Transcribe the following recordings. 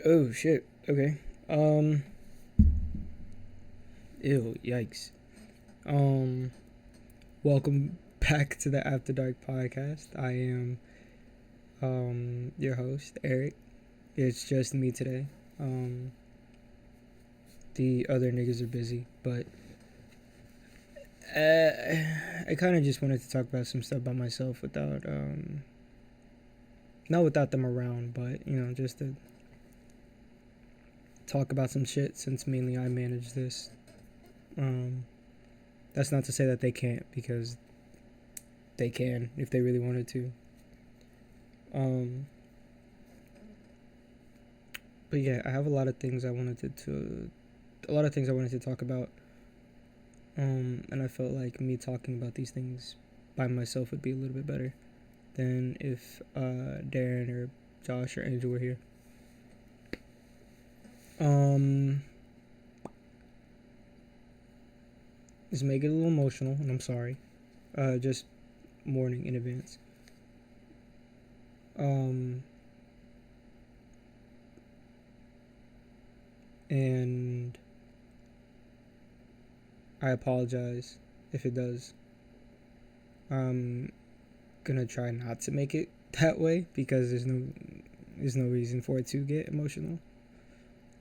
Oh shit. Okay. Ew. Yikes. Um. Welcome back to the After Dark podcast. I am your host Eric. It's just me today. Um. The other niggas are busy, but I kind of just wanted to talk about some stuff by myself without not without them around, but just to talk about some shit since mainly I manage this. Um. That's not to say that they can't, because they can if they really wanted to. Um, but yeah, I have a lot of things I wanted a lot of things I wanted to talk about. And I felt like me talking about these things by myself would be a little bit better than if Darren or Josh or Angel were here. Um, this may get a little emotional, and I'm sorry. Just warning in advance. Um, and I apologize if it does. I'm gonna try not to make it that way because there's no reason for it to get emotional.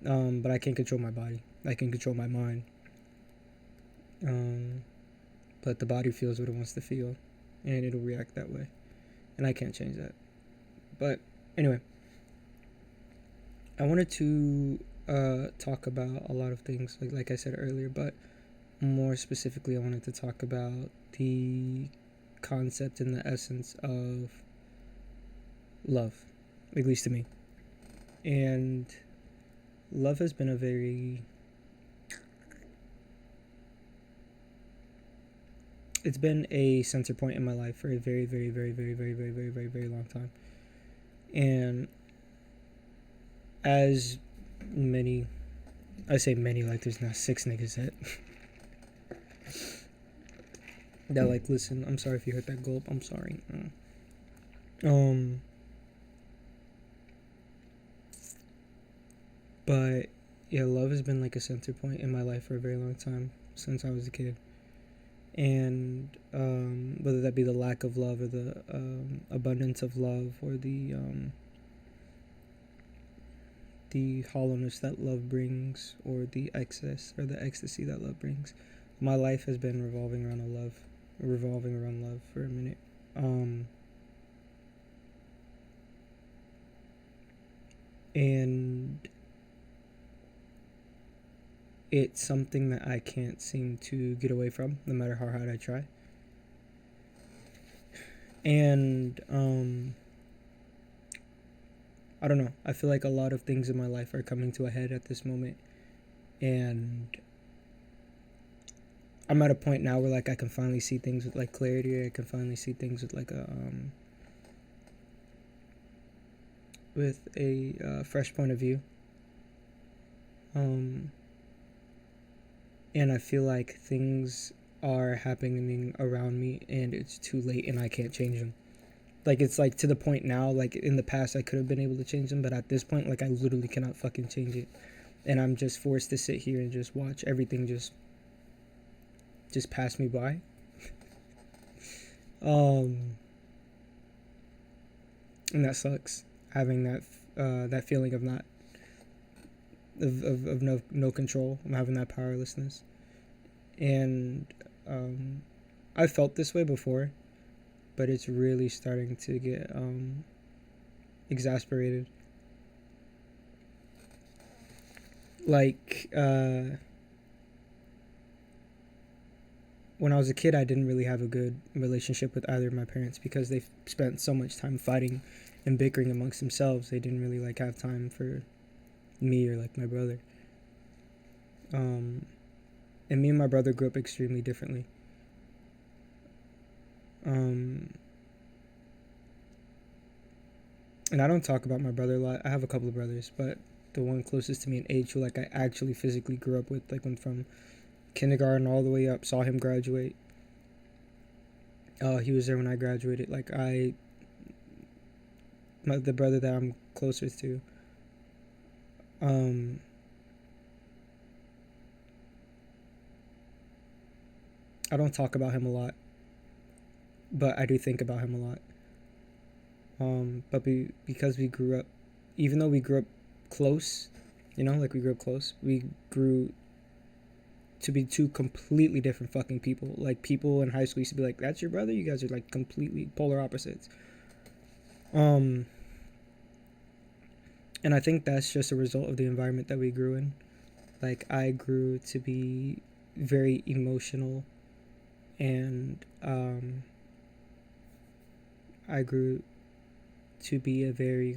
But I can't control my body. I can control my mind. Um, but the body feels what it wants to feel, and it'll react that way, and I can't change that. But anyway, I wanted to talk about a lot of things, like I said earlier, but more specifically, I wanted to talk about the concept and the essence of love, at least to me. And love has been a very it's been a center point in my life for a very, very, very, very, very, very, very, very, very long time. And as many, I say many, like there's not six niggas that like listen. I'm sorry if you heard that gulp. I'm sorry. Um, but yeah, love has been like a center point in my life for a very long time since I was a kid. And whether that be the lack of love or the abundance of love, or the hollowness that love brings, or the excess or the ecstasy that love brings, my life has been revolving around love for a minute. And it's something that I can't seem to get away from, no matter how hard I try. And I don't know. I feel like a lot of things in my life are coming to a head at this moment, and I'm at a point now where like I can finally see things with like clarity. Or I can finally see things with like a fresh point of view. And I feel like things are happening around me, and it's too late, and I can't change them. Like it's like to the point now. Like in the past, I could have been able to change them, but at this point, like I literally cannot fucking change it, and I'm just forced to sit here and just watch everything just pass me by. um, and that sucks. Having that feeling of not of no control. I'm having that powerlessness, and I've felt this way before, but it's really starting to get exasperated. Like when I was a kid, I didn't really have a good relationship with either of my parents because they spent so much time fighting and bickering amongst themselves. They didn't really like have time for me or like my brother. And me and my brother grew up extremely differently. Um, and I don't talk about my brother a lot. I have a couple of brothers, but the one closest to me in age, who like I actually physically grew up with, like went from kindergarten all the way up, saw him graduate. He was there when I graduated. The brother that I'm closest to, Um, I don't talk about him a lot, but I do think about him a lot. Because we grew up, even though we grew up close, like we grew up close, we grew to be two completely different fucking people. Like people in high school used to be like, "That's your brother." You guys are like completely polar opposites. Um, and I think that's just a result of the environment that we grew in. Like I grew to be very emotional, and I grew to be a very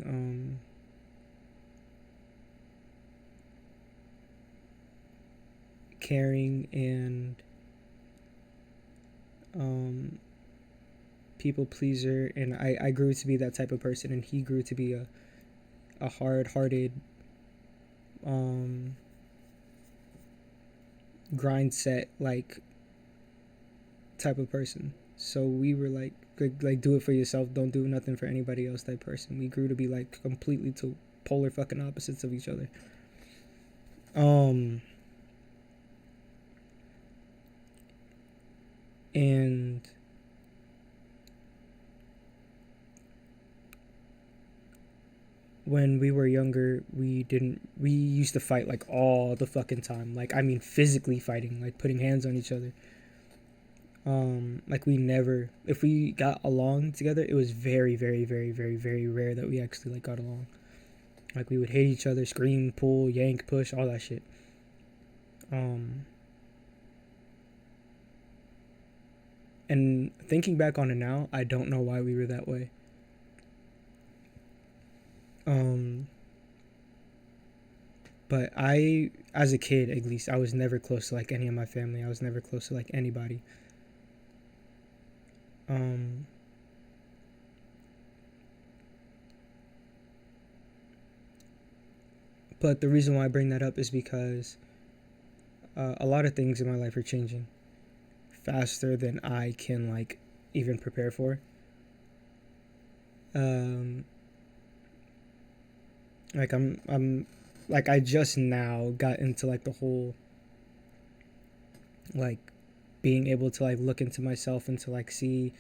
caring and um, people pleaser, and I grew to be that type of person, and he grew to be a hard hearted, um, grind set like type of person. So we were like do it for yourself, don't do nothing for anybody else type person. We grew to be like completely to polar fucking opposites of each other. Um, and when we were younger, we used to fight like all the fucking time. Like I mean physically fighting, like putting hands on each other. Like we never, if we got along together, it was very, very, very, very, very rare that we actually like got along. Like we would hate each other, scream, pull, yank, push, all that shit. Um, and thinking back on it now, I don't know why we were that way. Um, but as a kid, at least, I was never close to like any of my family. I was never close to like anybody. Um, but the reason why I bring that up is because a lot of things in my life are changing faster than I can like even prepare for. Um, like I'm like I just now got into like the whole like being able to like look into myself and to like see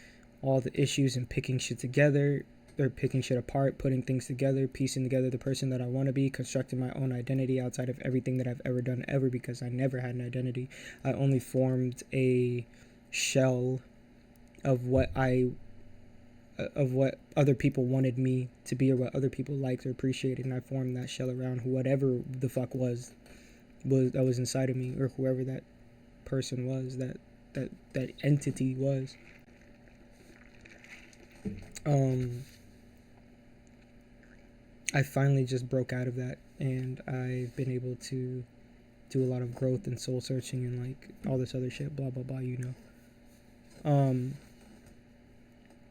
all the issues and picking shit together or picking shit apart, putting things together, piecing together the person that I want to be, constructing my own identity outside of everything that I've ever done ever, because I never had an identity. I only formed a shell of what other people wanted me to be or what other people liked or appreciated, and I formed that shell around whatever the fuck was inside of me, or whoever that person was, that entity was. um I finally just broke out of that, and I've been able to do a lot of growth and soul searching and like all this other shit, blah blah blah.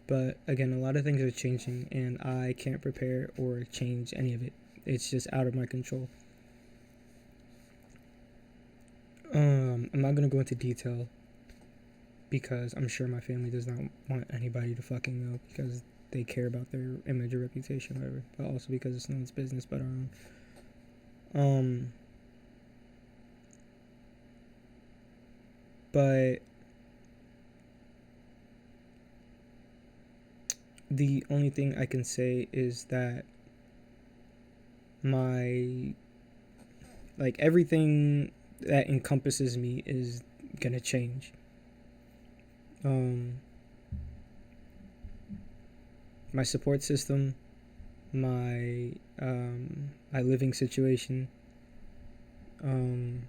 But again, a lot of things are changing, and I can't prepare or change any of it. It's just out of my control. I'm not gonna go into detail because I'm sure my family does not want anybody to fucking know, because they care about their image or reputation, or whatever. But also because it's no one's business but our own. Um, but the only thing I can say is that my like everything that encompasses me is gonna change. Um, my support system, my living situation, um,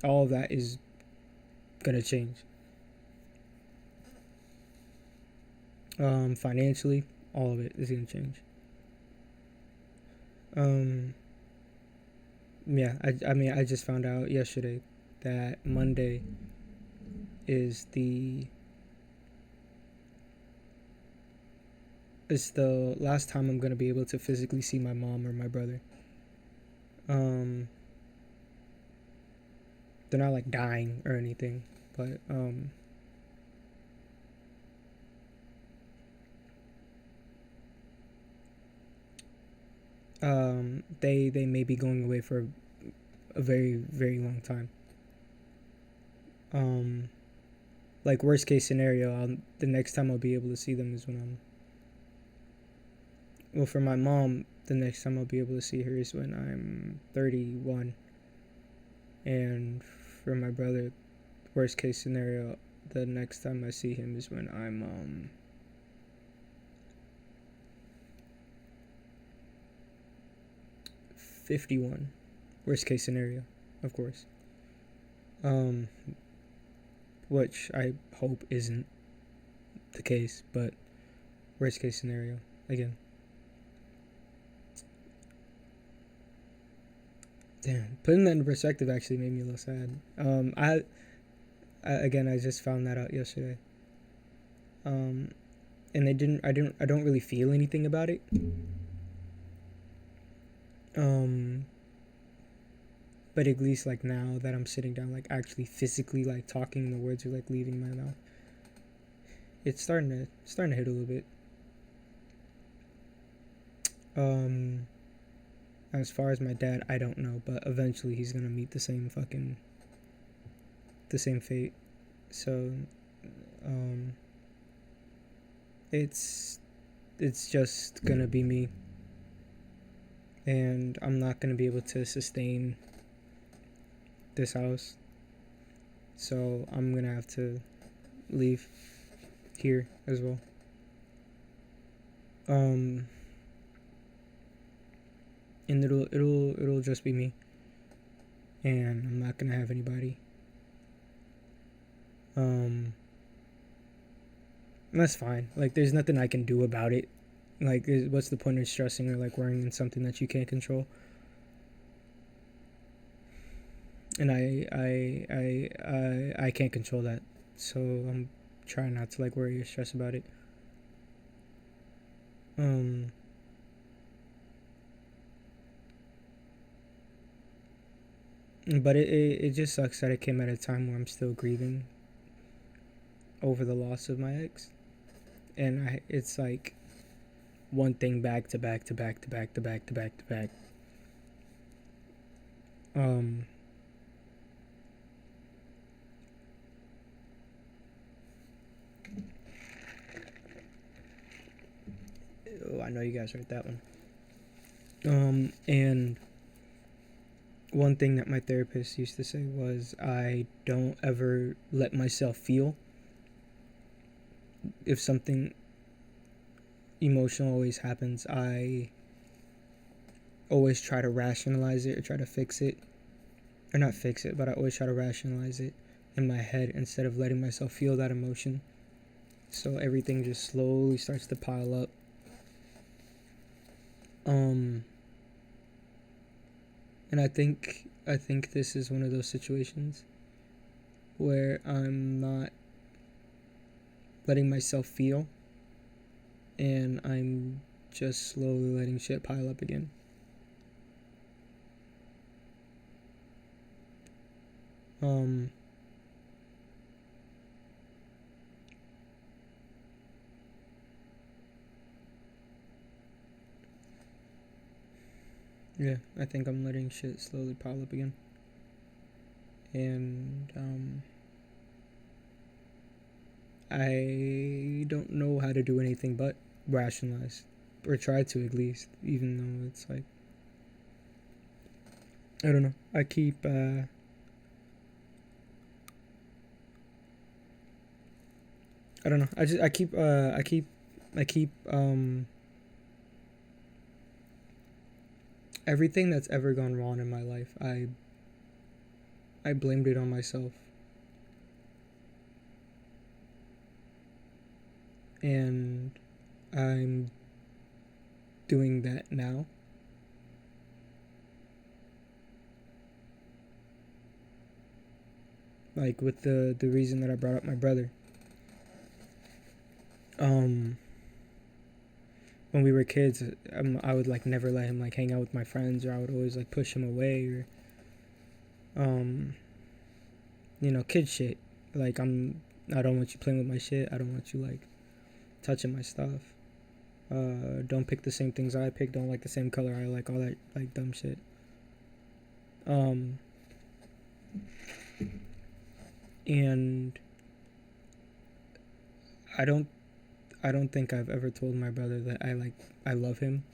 all of that is gonna change. Financially, all of it is gonna change. Um, yeah, I mean, I just found out yesterday that Monday is the last time I'm gonna be able to physically see my mom or my brother. Um, they're not like dying or anything, but they may be going away for a very, very long time. Like worst case scenario, the next time I'll be able to see them is when well, for my mom, the next time I'll be able to see her is when I'm 31. And for my brother, worst case scenario, the next time I see him is when I'm 51. Worst case scenario, of course. Which I hope isn't the case, but worst case scenario again. Damn, putting that in perspective actually made me a little sad. I just found that out yesterday. And I don't really feel anything about it. But at least like now that I'm sitting down, like actually physically like talking, the words are like leaving my mouth. It's starting to hit a little bit. As far as my dad, I don't know, but eventually he's gonna meet the same fate. So, it's just gonna be me, and I'm not gonna be able to sustain this house. So I'm gonna have to leave here as well. And it'll just be me, and I'm not gonna have anybody. That's fine. Like, there's nothing I can do about it. Like, what's the point of stressing or like worrying in something that you can't control? And I can't control that, so I'm trying not to like worry or stress about it. But it just sucks that it came at a time where I'm still grieving over the loss of my ex, and it's like one thing back to back to back to back to back to back to back. Oh, I know you guys heard that one. And one thing that my therapist used to say was, I don't ever let myself feel. If something emotional always happens, I always try to rationalize it or try to fix it. Or not fix it, but I always try to rationalize it in my head instead of letting myself feel that emotion. So everything just slowly starts to pile up. And I think this is one of those situations where I'm not letting myself feel, and I'm just slowly letting shit pile up again. Yeah, I think I'm letting shit slowly pile up again. And I don't know how to do anything but rationalize, or try to at least, even though it's like, I don't know. I keep I don't know. I keep everything that's ever gone wrong in my life, I blamed it on myself. And I'm doing that now. Like with the reason that I brought up my brother. When we were kids, I would like never let him like hang out with my friends, or I would always like push him away, or kid shit. Like, I don't want you playing with my shit. I don't want you like touching my stuff. Don't pick the same things I pick. Don't like the same color I like. All that like dumb shit. And I don't I don't think I've ever told my brother that I love him.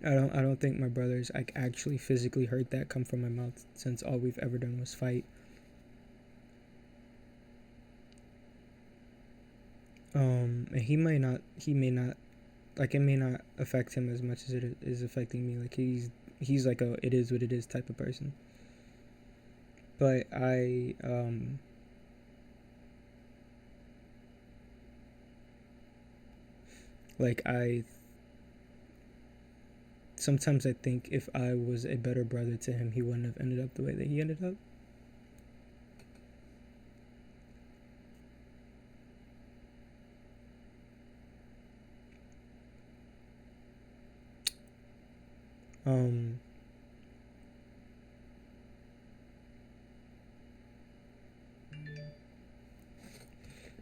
I don't think my brother's like actually physically heard that come from my mouth, since all we've ever done was fight. And he may not like, it may not affect him as much as it is affecting me. Like, he's like a it is what it is type of person. But I sometimes I think if I was a better brother to him, he wouldn't have ended up the way that he ended up.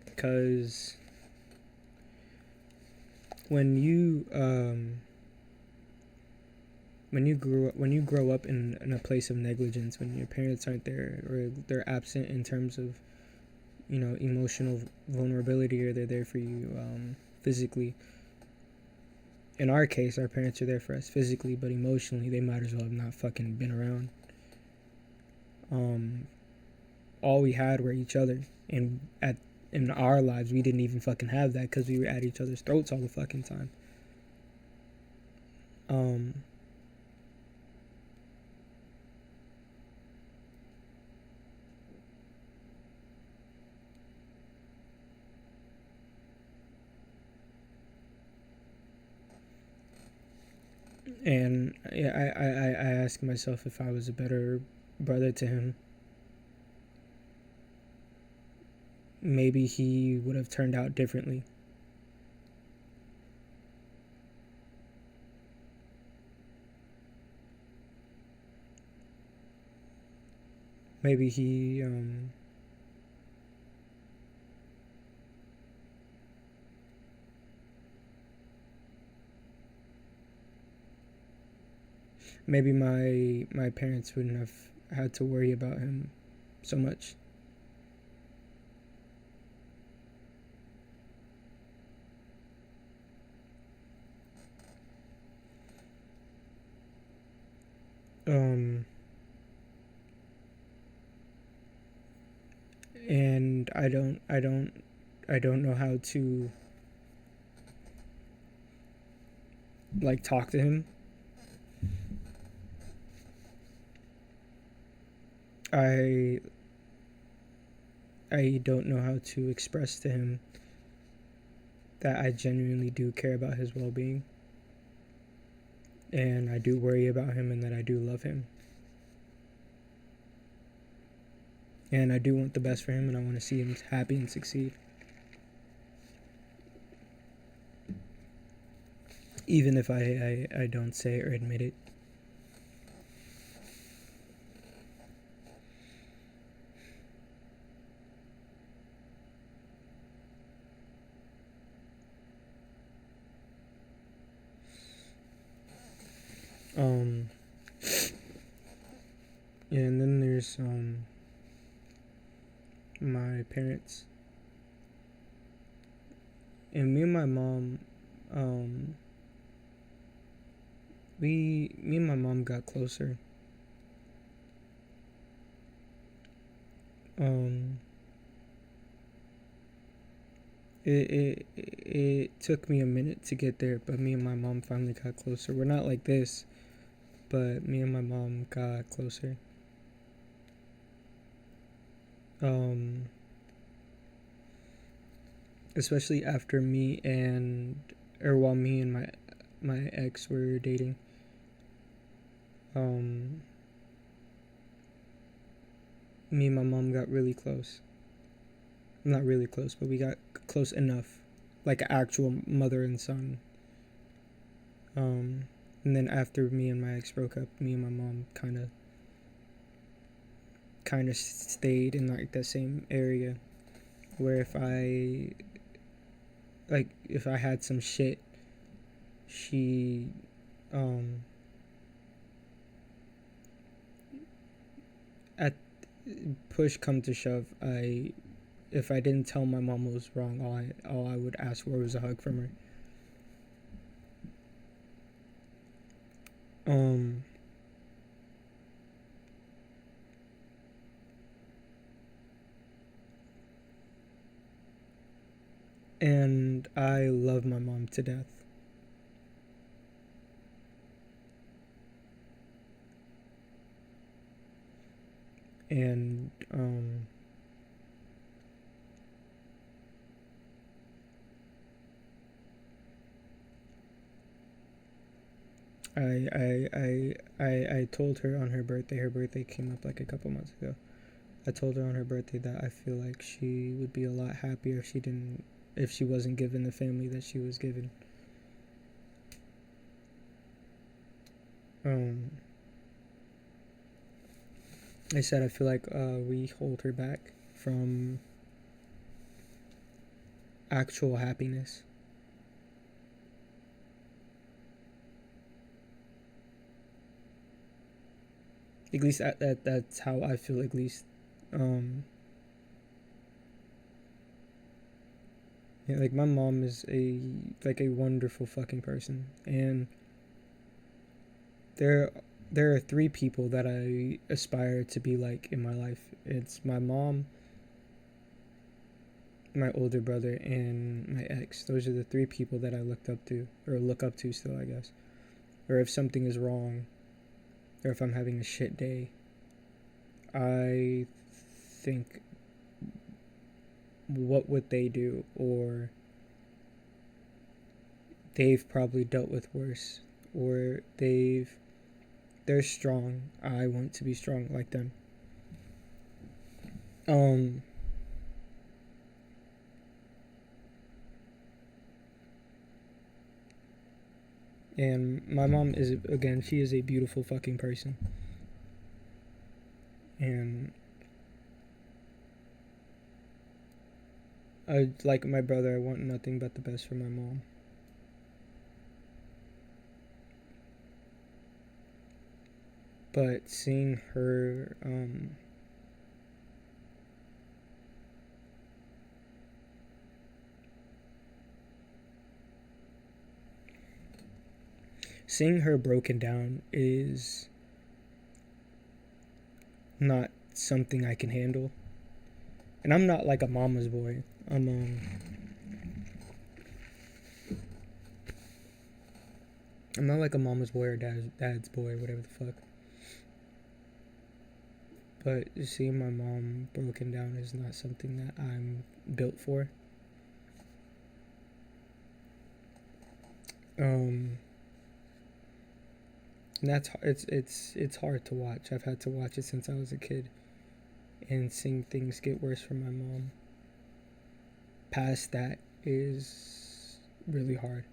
Because when you grow up in a place of negligence, when your parents aren't there, or they're absent in terms of, emotional vulnerability, or they're there for you physically. In our case, our parents are there for us physically, but emotionally they might as well have not fucking been around. All we had were each other, and in our lives we didn't even fucking have that, because we were at each other's throats all the fucking time. And yeah, I ask myself if I was a better brother to him, maybe he would have turned out differently. Maybe he maybe my parents wouldn't have had to worry about him so much. And I don't know how to like talk to him. I don't know how to express to him that I genuinely do care about his well-being, and I do worry about him, and that I do love him, and I do want the best for him, and I want to see him happy and succeed, even if I don't say it or admit it. And then there's my parents, and me and my mom. Me and my mom got closer. It took me a minute to get there, but me and my mom finally got closer. We're not like this, but me and my mom got closer. Especially after while me and my ex were dating. Me and my mom got really close. Not really close, but we got close enough, like actual mother and son. And then after me and my ex broke up, me and my mom kind of kind of stayed in like the same area, where if I had some shit, she um at push come to shove, I if I didn't tell my mom what was wrong, all I would ask for was a hug from her. Um and I love my mom to death. And I told her on her birthday. Her birthday came up like a couple months ago. I told her on her birthday that I feel like she would be a lot happier if she wasn't given the family that she was given. I said I feel like we hold her back from actual happiness. At least that's how I feel. At least, yeah, like my mom is a wonderful fucking person, and there are three people that I aspire to be like in my life. It's my mom, my older brother, and my ex. Those are the three people that I look up to still, I guess. Or if something is wrong, or if I'm having a shit day, I think, what would they do? Or they've probably dealt with worse, or they're strong. I want to be strong like them. And my mom is, again, she is a beautiful fucking person. And I, like my brother, I want nothing but the best for my mom. But seeing her seeing her broken down is not something I can handle. And I'm not like a mama's boy. I'm not like a mama's boy or dad's boy, whatever the fuck. But seeing my mom broken down is not something that I'm built for. And that's it's hard to watch. I've had to watch it since I was a kid, and seeing things get worse for my mom past that is really hard.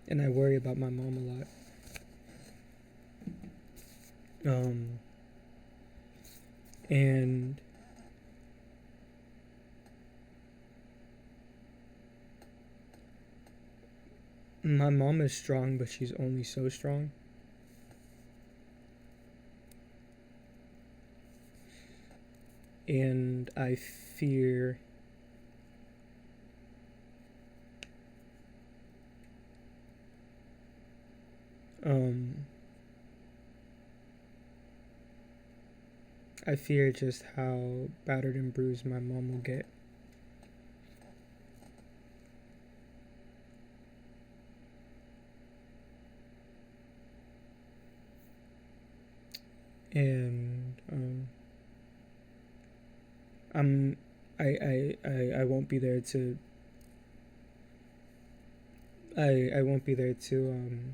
And I worry about my mom a lot. And my mom is strong, but she's only so strong. And I fear I fear just how battered and bruised my mom will get. And I won't be there to I won't be there to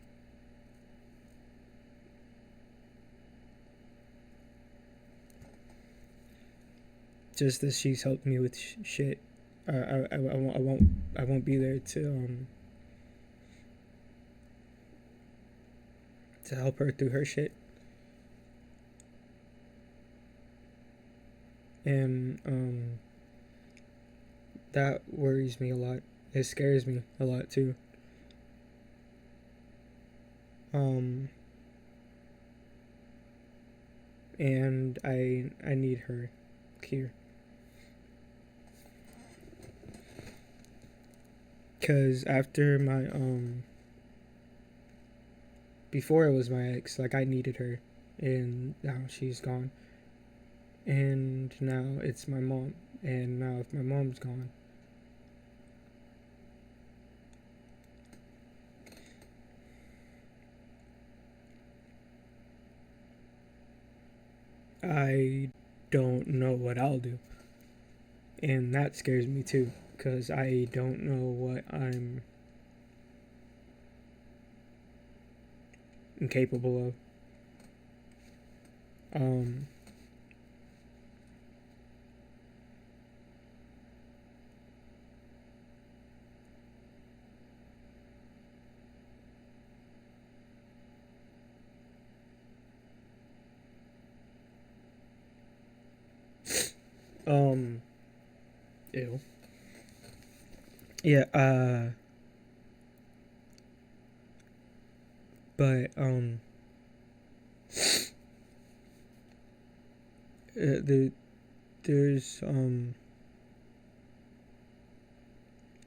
just as she's helped me with shit. I won't be there to help her through her shit. And that worries me a lot. It scares me a lot too. Um, and I need her here. Cause after my before it was my ex, like I needed her, and now she's gone, and now it's my mom, and now if my mom's gone, I don't know what I'll do, and that scares me too, cause I don't know what I'm incapable of. Um, um, ew. Yeah. But the there's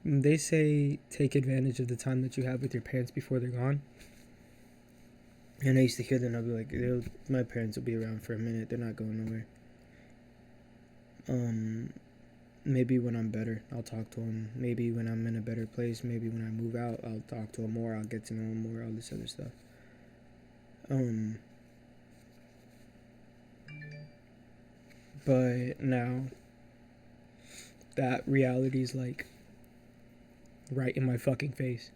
they say take advantage of the time that you have with your parents before they're gone. And I used to hear them. I'll be like, my parents will be around for a minute. They're not going nowhere. Maybe when I'm better, I'll talk to them. Maybe when I'm in a better place. Maybe when I move out, I'll talk to them more. I'll get to know them more. All this other stuff. But now that reality's like right in my fucking face,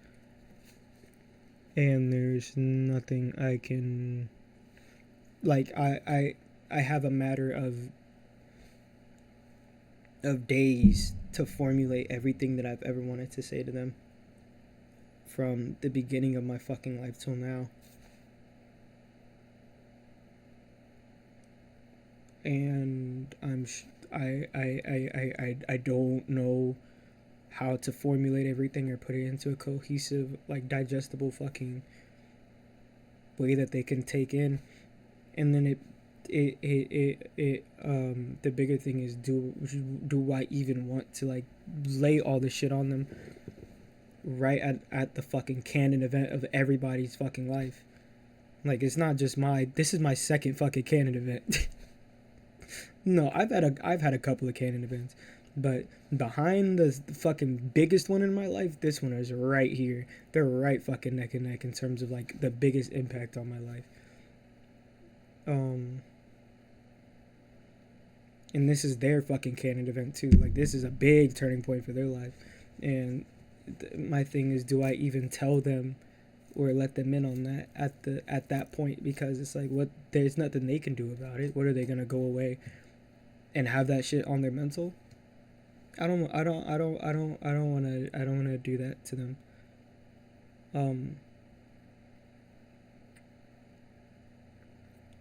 and there's nothing I can like. I have a matter of days to formulate everything that I've ever wanted to say to them from the beginning of my fucking life till now. And I don't know how to formulate everything or put it into a cohesive, like digestible fucking way that they can take in. And then the bigger thing is, do I even want to like lay all this shit on them right at the fucking canon event of everybody's fucking life? Like, it's not just this is my second fucking canon event. No, I've had a couple of canon events, but behind the fucking biggest one in my life, this one is right here. They're right fucking neck and neck in terms of like the biggest impact on my life. Um, and this is their fucking canon event too. Like, this is a big turning point for their life, and my thing is, do I even tell them or let them in on that at that point? Because it's like, what, there's nothing they can do about it. What, are they gonna go away and have that shit on their mental? I don't wanna do that to them. Um,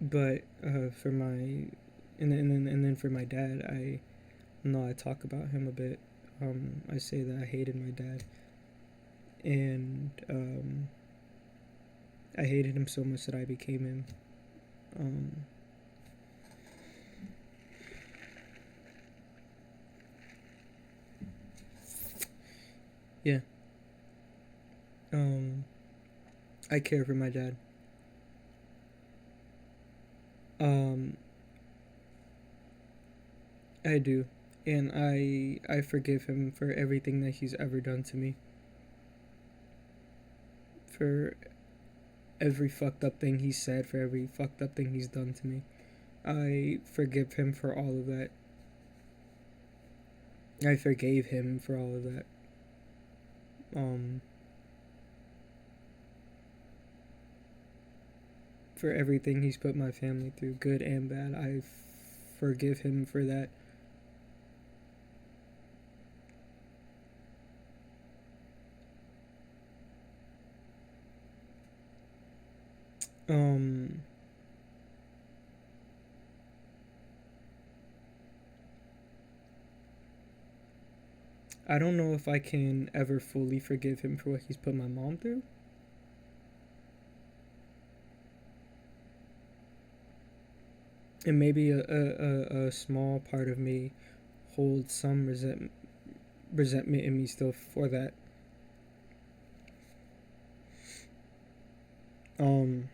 but for my and then for my dad, I know I talk about him a bit. I say that I hated my dad, and I hated him so much that I became him. Um, yeah. Um, I care for my dad. Um, I do, and I forgive him for everything that he's ever done to me. For every fucked up thing he said, for every fucked up thing he's done to me. I forgive him for all of that. I forgave him for all of that. Um, for everything he's put my family through, good and bad. I forgive him for that. Um, I don't know if I can ever fully forgive him for what he's put my mom through. And maybe a small part of me holds some resentment in me still for that. Um,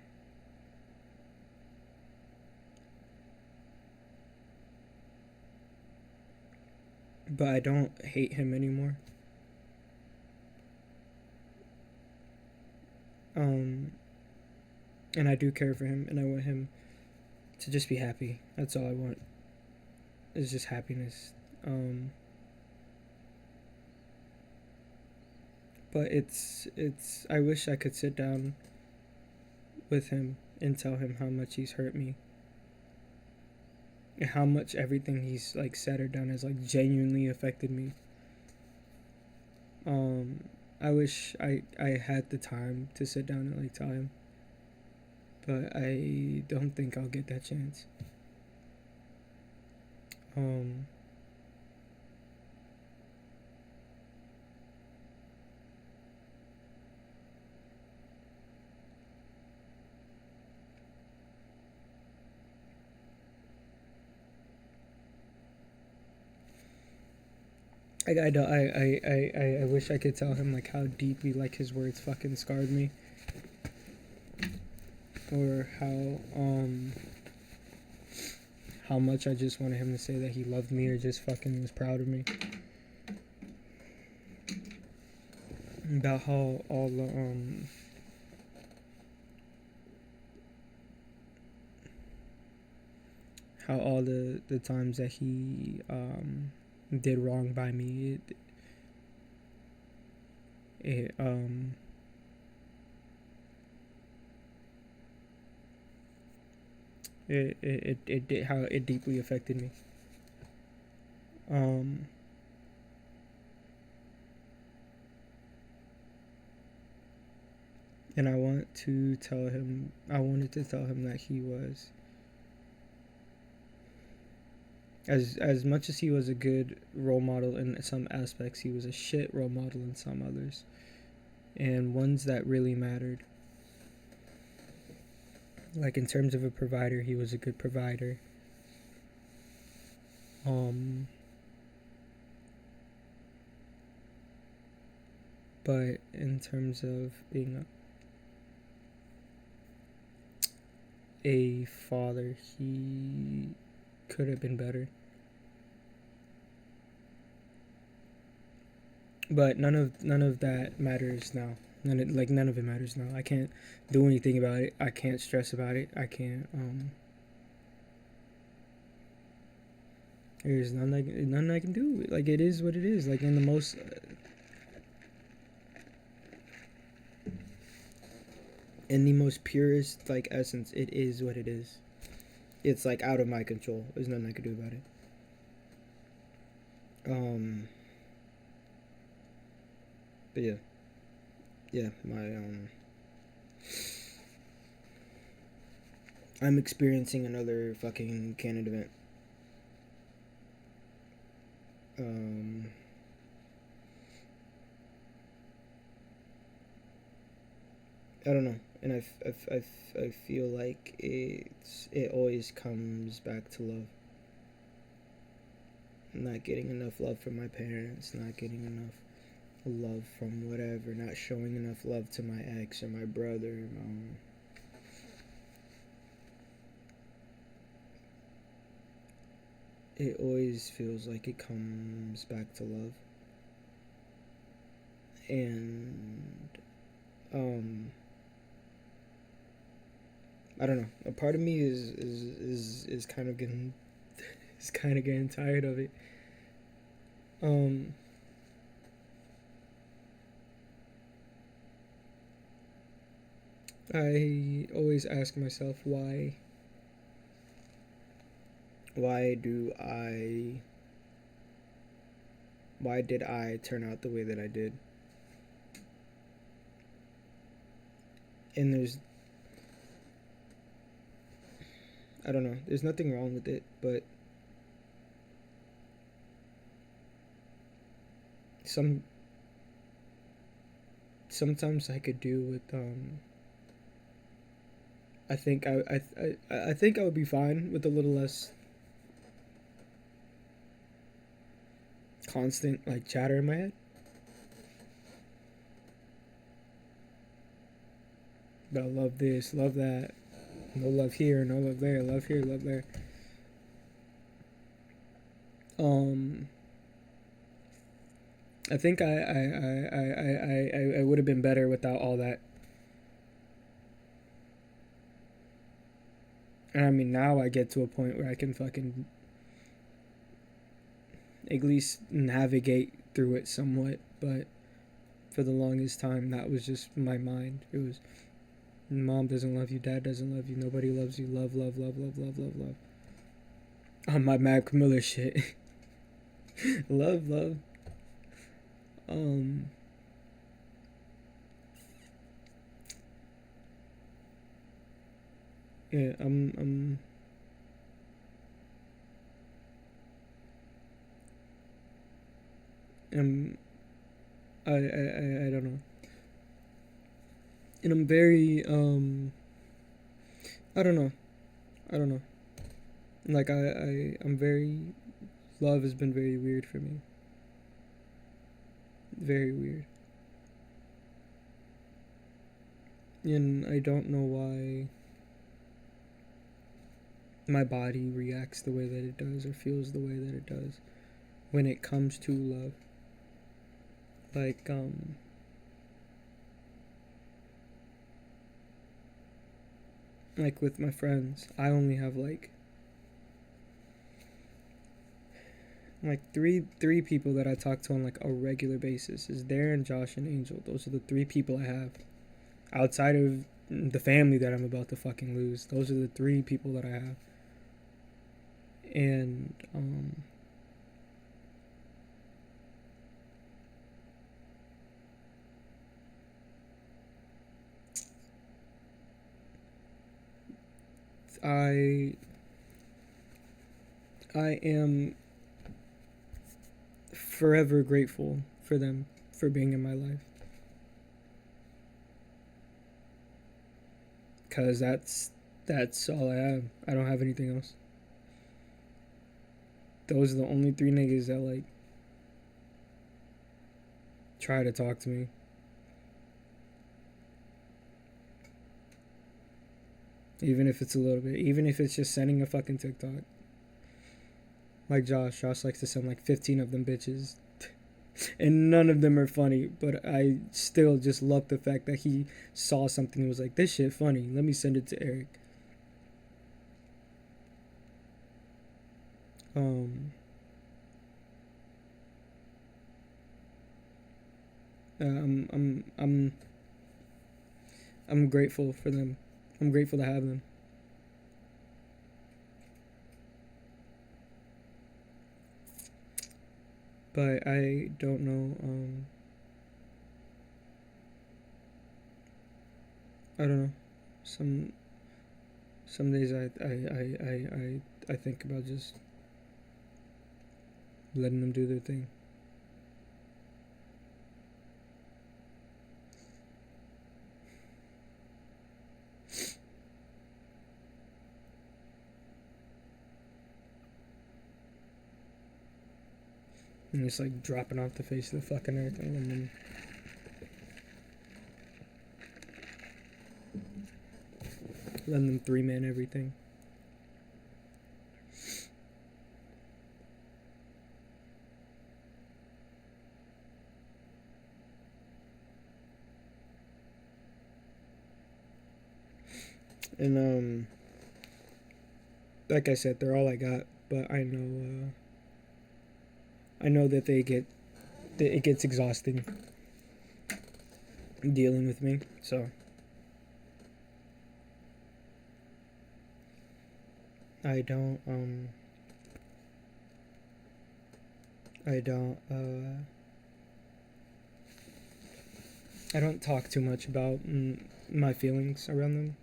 but I don't hate him anymore. Um, and I do care for him, and I want him to just be happy. That's all I want. Is just happiness. But it's. I wish I could sit down with him and tell him how much he's hurt me, and how much everything he's like said or done has like genuinely affected me. I wish I had the time to sit down and like tell him, but I don't think I'll get that chance. Um, I wish I could tell him like how deeply like his words fucking scarred me, or how much I just wanted him to say that he loved me or just fucking was proud of me. About how all the how all the times that he did wrong by me, it it did how it deeply affected me. Um, and I wanted to tell him that he was, as much as he was a good role model in some aspects, he was a shit role model in some others, and ones that really mattered. Like in terms of a provider, he was a good provider. But in terms of being a father, he could have been better. But none of that matters now. None of it matters now. I can't do anything about it. I can't stress about it. I can't there's none I can do. Like it is what it is. Like in the most purest like essence, it is what it is. It's like out of my control. There's nothing I can do about it. But yeah, my I'm experiencing another fucking Canon event. I don't know, and I feel like it always comes back to love. Not getting enough love from my parents, not getting enough love from whatever, not showing enough love to my ex or my brother. It always feels like it comes back to love. And I don't know. A part of me is kind of getting tired of it. I always ask myself why did I turn out the way that I did? And I don't know, there's nothing wrong with it, but sometimes I could do with I think I think I would be fine with a little less constant like chatter in my head. But I love this, love that. No love here, no love there, love here, love there. Um, I think I would have been better without all that. And I mean, now I get to a point where I can fucking at least navigate through it somewhat. But for the longest time, that was just my mind. It was mom doesn't love you, dad doesn't love you, nobody loves you, love, love, love, love, love, love, love. On my Mac Miller shit. Love, love. Um, yeah, I'm, I don't know. And I'm very, I don't know. I don't know. Like, I'm very, love has been very weird for me. Very weird. And I don't know why my body reacts the way that it does or feels the way that it does when it comes to love. Like, like with my friends, I only have like three people that I talk to on like a regular basis is Darren, Josh, and Angel. Those are the three people I have outside of the family that I'm about to fucking lose. Those are the three people that I have. And I am forever grateful for them for being in my life. Cause that's all I have. I don't have anything else. Those are the only three niggas that like try to talk to me. Even if it's a little bit. Even if it's just sending a fucking TikTok. Like Josh. Josh likes to send like 15 of them bitches. And none of them are funny. But I still just love the fact that he saw something and was like, this shit funny. Let me send it to Eric. Um, I'm grateful for them. I'm grateful to have them. But I don't know. I don't know. Some some days I think about just letting them do their thing. And just like dropping off the face of the fucking earth and then letting them three-man everything. And like I said, they're all I got. But I know that it gets exhausting dealing with me. So I don't I don't I don't talk too much about my feelings around them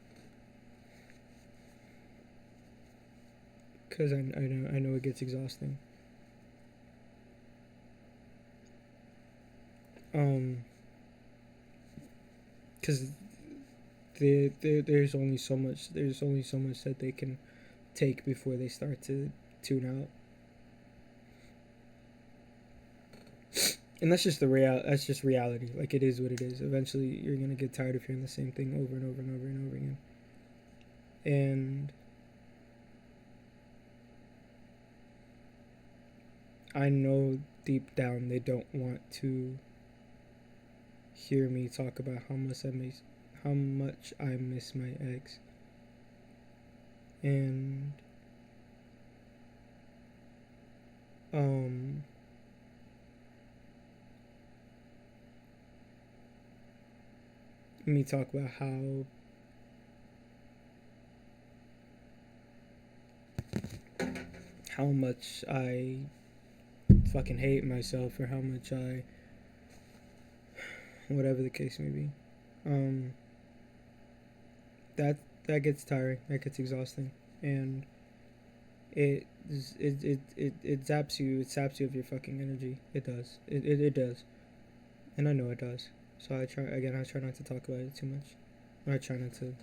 because I know it gets exhausting. Because there's only so much that they can take before they start to tune out. And that's just that's just reality. Like, it is what it is. Eventually you're gonna get tired of hearing the same thing over and over and over and over again. And I know deep down they don't want to hear me talk about how much I miss my ex. And me talk about how much I fucking hate myself, or how much I, whatever the case may be. That gets tiring, that gets exhausting, and it zaps you, it saps you of your fucking energy. It does. It does. And I know it does. So I try not to talk about it too much. Or I try not to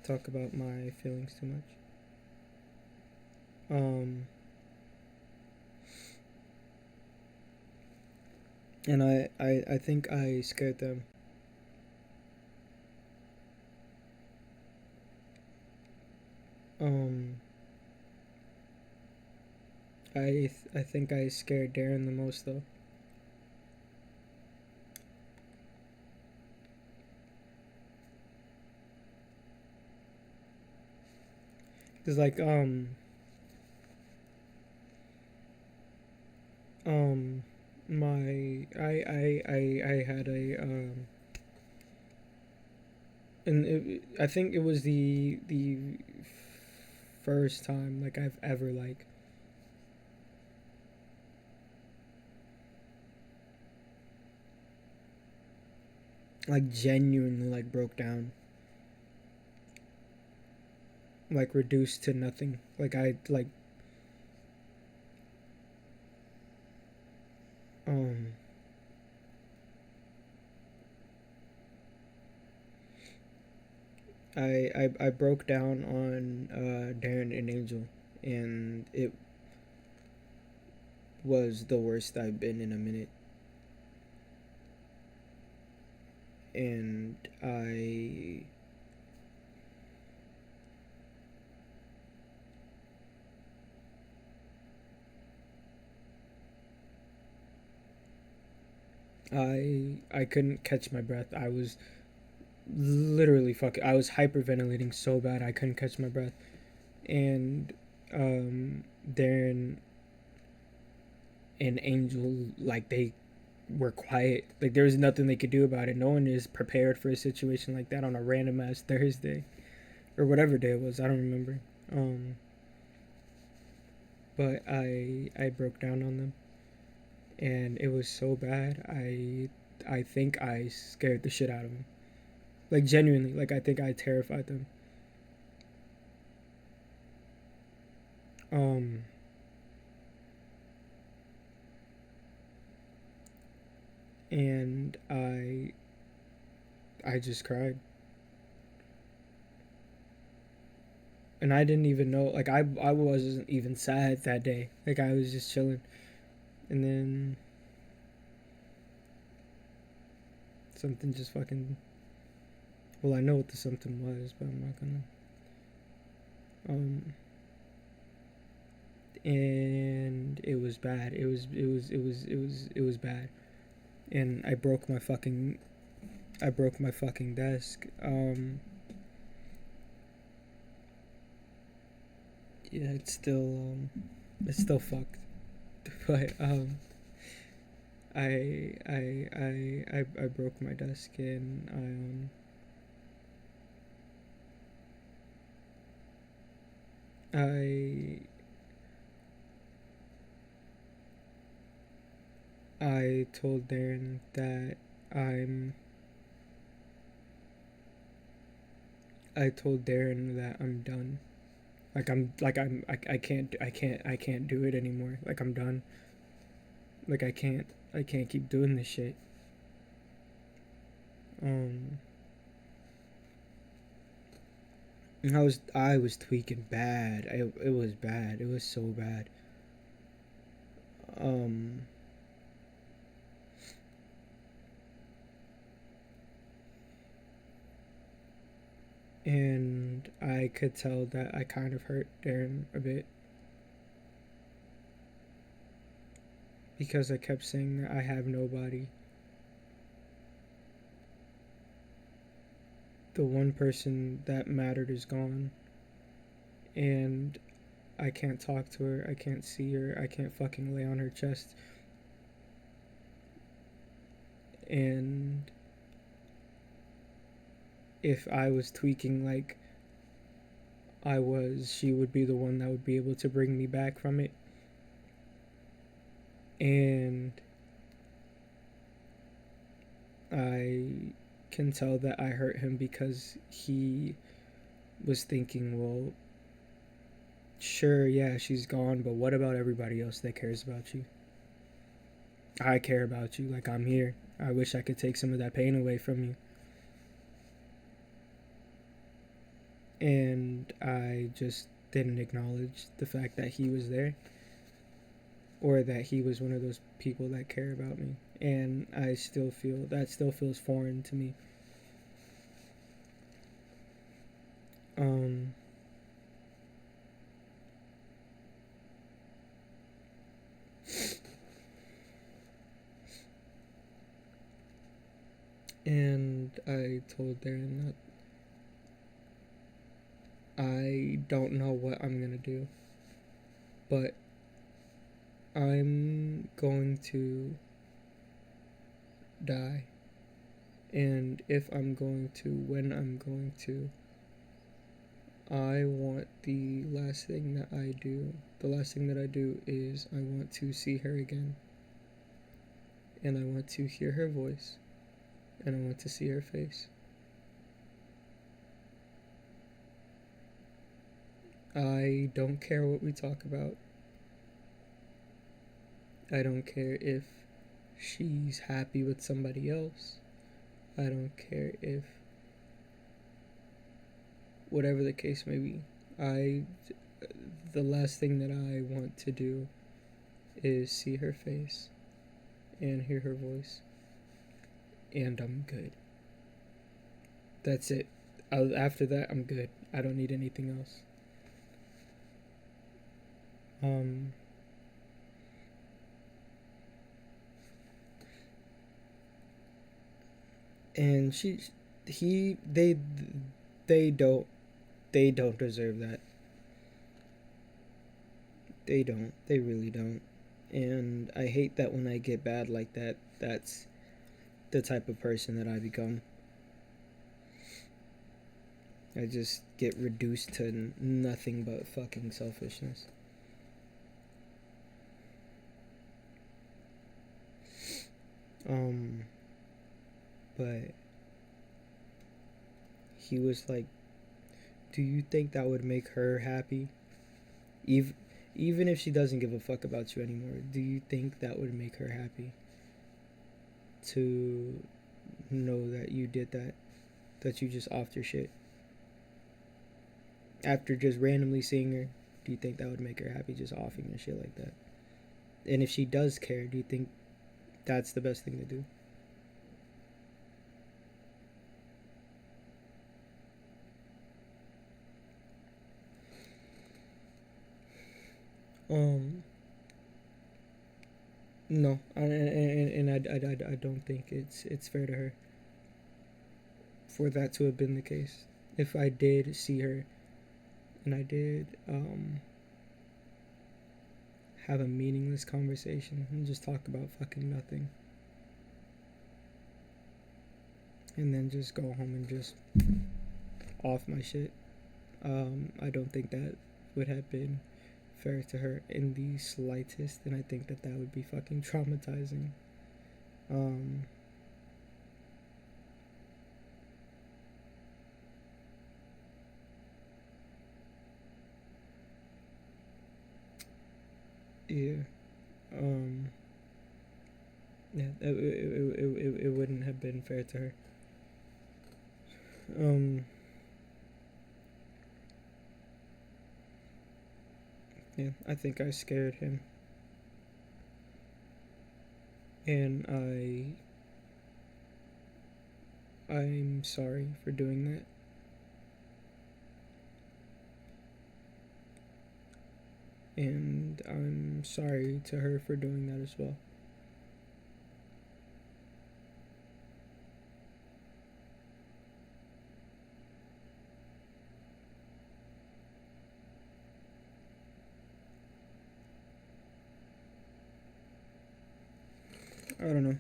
talk about my feelings too much. And I think I scared them. I think I scared Darren the most, though. Cause like my I had a and I think it was the first time like I've ever like genuinely like broke down, like reduced to nothing. Like I like I broke down on Darren and Angel, and it was the worst I've been in a minute. And I couldn't catch my breath. I was literally fucking. I was hyperventilating so bad I couldn't catch my breath, and Darren and Angel, like, they were quiet. Like, there was nothing they could do about it. No one is prepared for a situation like that on a random ass Thursday or whatever day it was. I don't remember. But I broke down on them, and it was so bad. I think I scared the shit out of them. Like, genuinely, like, I think I terrified them. And I just cried. And I didn't even know, like, I wasn't even sad that day. Like, I was just chilling. And then something just fucking, well, I know what the something was, but I'm not gonna. And it was bad. It was bad. And I broke my fucking desk. Yeah, it's still fucked. But I broke my desk, and I told Darren that I'm done. I can't do it anymore. Like, I'm done. Like, I can't keep doing this shit. Um, I was tweaking bad. It was bad. It was so bad. Um, and I could tell that I kind of hurt Darren a bit because I kept saying that I have nobody. The one person that mattered is gone, and I can't talk to her. I can't see her. I can't fucking lay on her chest. And if I was tweaking like I was, she would be the one that would be able to bring me back from it. And I can tell that I hurt him because he was thinking, well, sure, yeah, she's gone, but what about everybody else that cares about you? I care about you, like I'm here. I wish I could take some of that pain away from you. And I just didn't acknowledge the fact that he was there or that he was one of those people that care about me. And I still feel that still feels foreign to me. Um, and I told Darren that I don't know what I'm gonna do, but I'm going to die. And if I'm going to, when I'm going to, I want the last thing that I do. The last thing that I do is I want to see her again. And I want to hear her voice. And I want to see her face. I don't care what we talk about. I don't care if she's happy with somebody else. I don't care if whatever the case may be. The last thing that I want to do is see her face and hear her voice, and I'm good. That's it. After that, I'm good. I don't need anything else. Um, and he, they don't, they don't deserve that. They don't. They really don't. And I hate that when I get bad like that, that's the type of person that I become. I just get reduced to nothing but fucking selfishness. Um, but he was like, "Do you think that would make her happy? Even even if she doesn't give a fuck about you anymore, do you think that would make her happy to know that you did that? That you just offed your shit after just randomly seeing her? Do you think that would make her happy just offing your shit like that? And if she does care, do you think that's the best thing to do?" Um, no, and I don't think it's fair to her for that to have been the case. If I did see her and I did have a meaningless conversation and just talk about fucking nothing, and then just go home and just off my shit, I don't think that would have been fair to her in the slightest, and I think that that would be fucking traumatizing. Um, yeah. Um, yeah, it wouldn't have been fair to her. Yeah, I think I scared him, and I'm sorry for doing that. And I'm sorry to her for doing that as well. I don't know.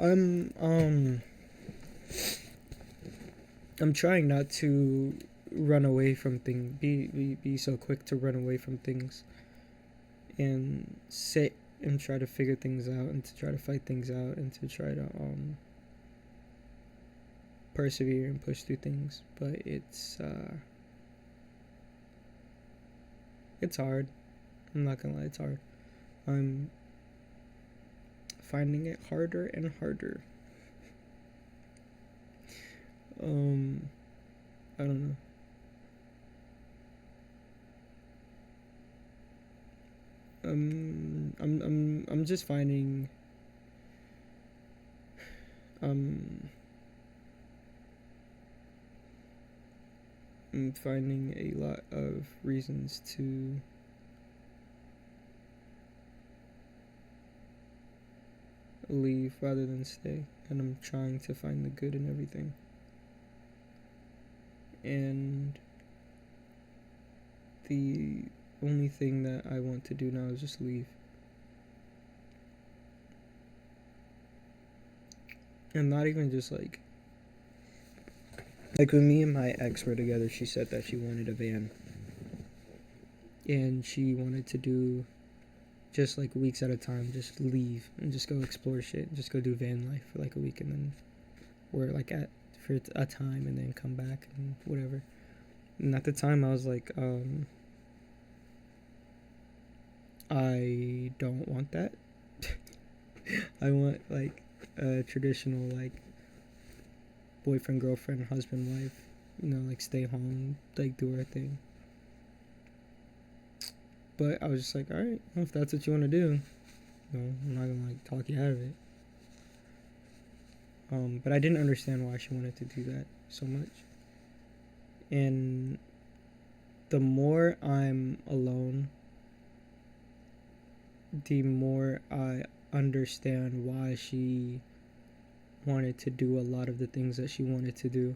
I'm I'm trying not to run away from things. Be so quick to run away from things, and sit and try to figure things out, and to try to fight things out, and to try to persevere and push through things. But it's hard. I'm not gonna lie, it's hard. I'm finding it harder and harder. I don't know. I'm just finding um I'm finding a lot of reasons to leave rather than stay, and I'm trying to find the good in everything. And the only thing that I want to do now is just leave. And not even just like when me and my ex were together, she said that she wanted a van. And she wanted to do just like weeks at a time, just leave and just go explore shit, just go do van life for like a week, and then we're like at for a time, and then come back and whatever. And at the time I was like, I don't want that. I want like a traditional like boyfriend, girlfriend, husband, wife, like stay home, like do our thing. But I was just like, alright, well, if that's what you want to do, I'm not gonna like talk you out of it. But I didn't understand why she wanted to do that so much. And the more I'm alone, the more I understand why she wanted to do a lot of the things that she wanted to do.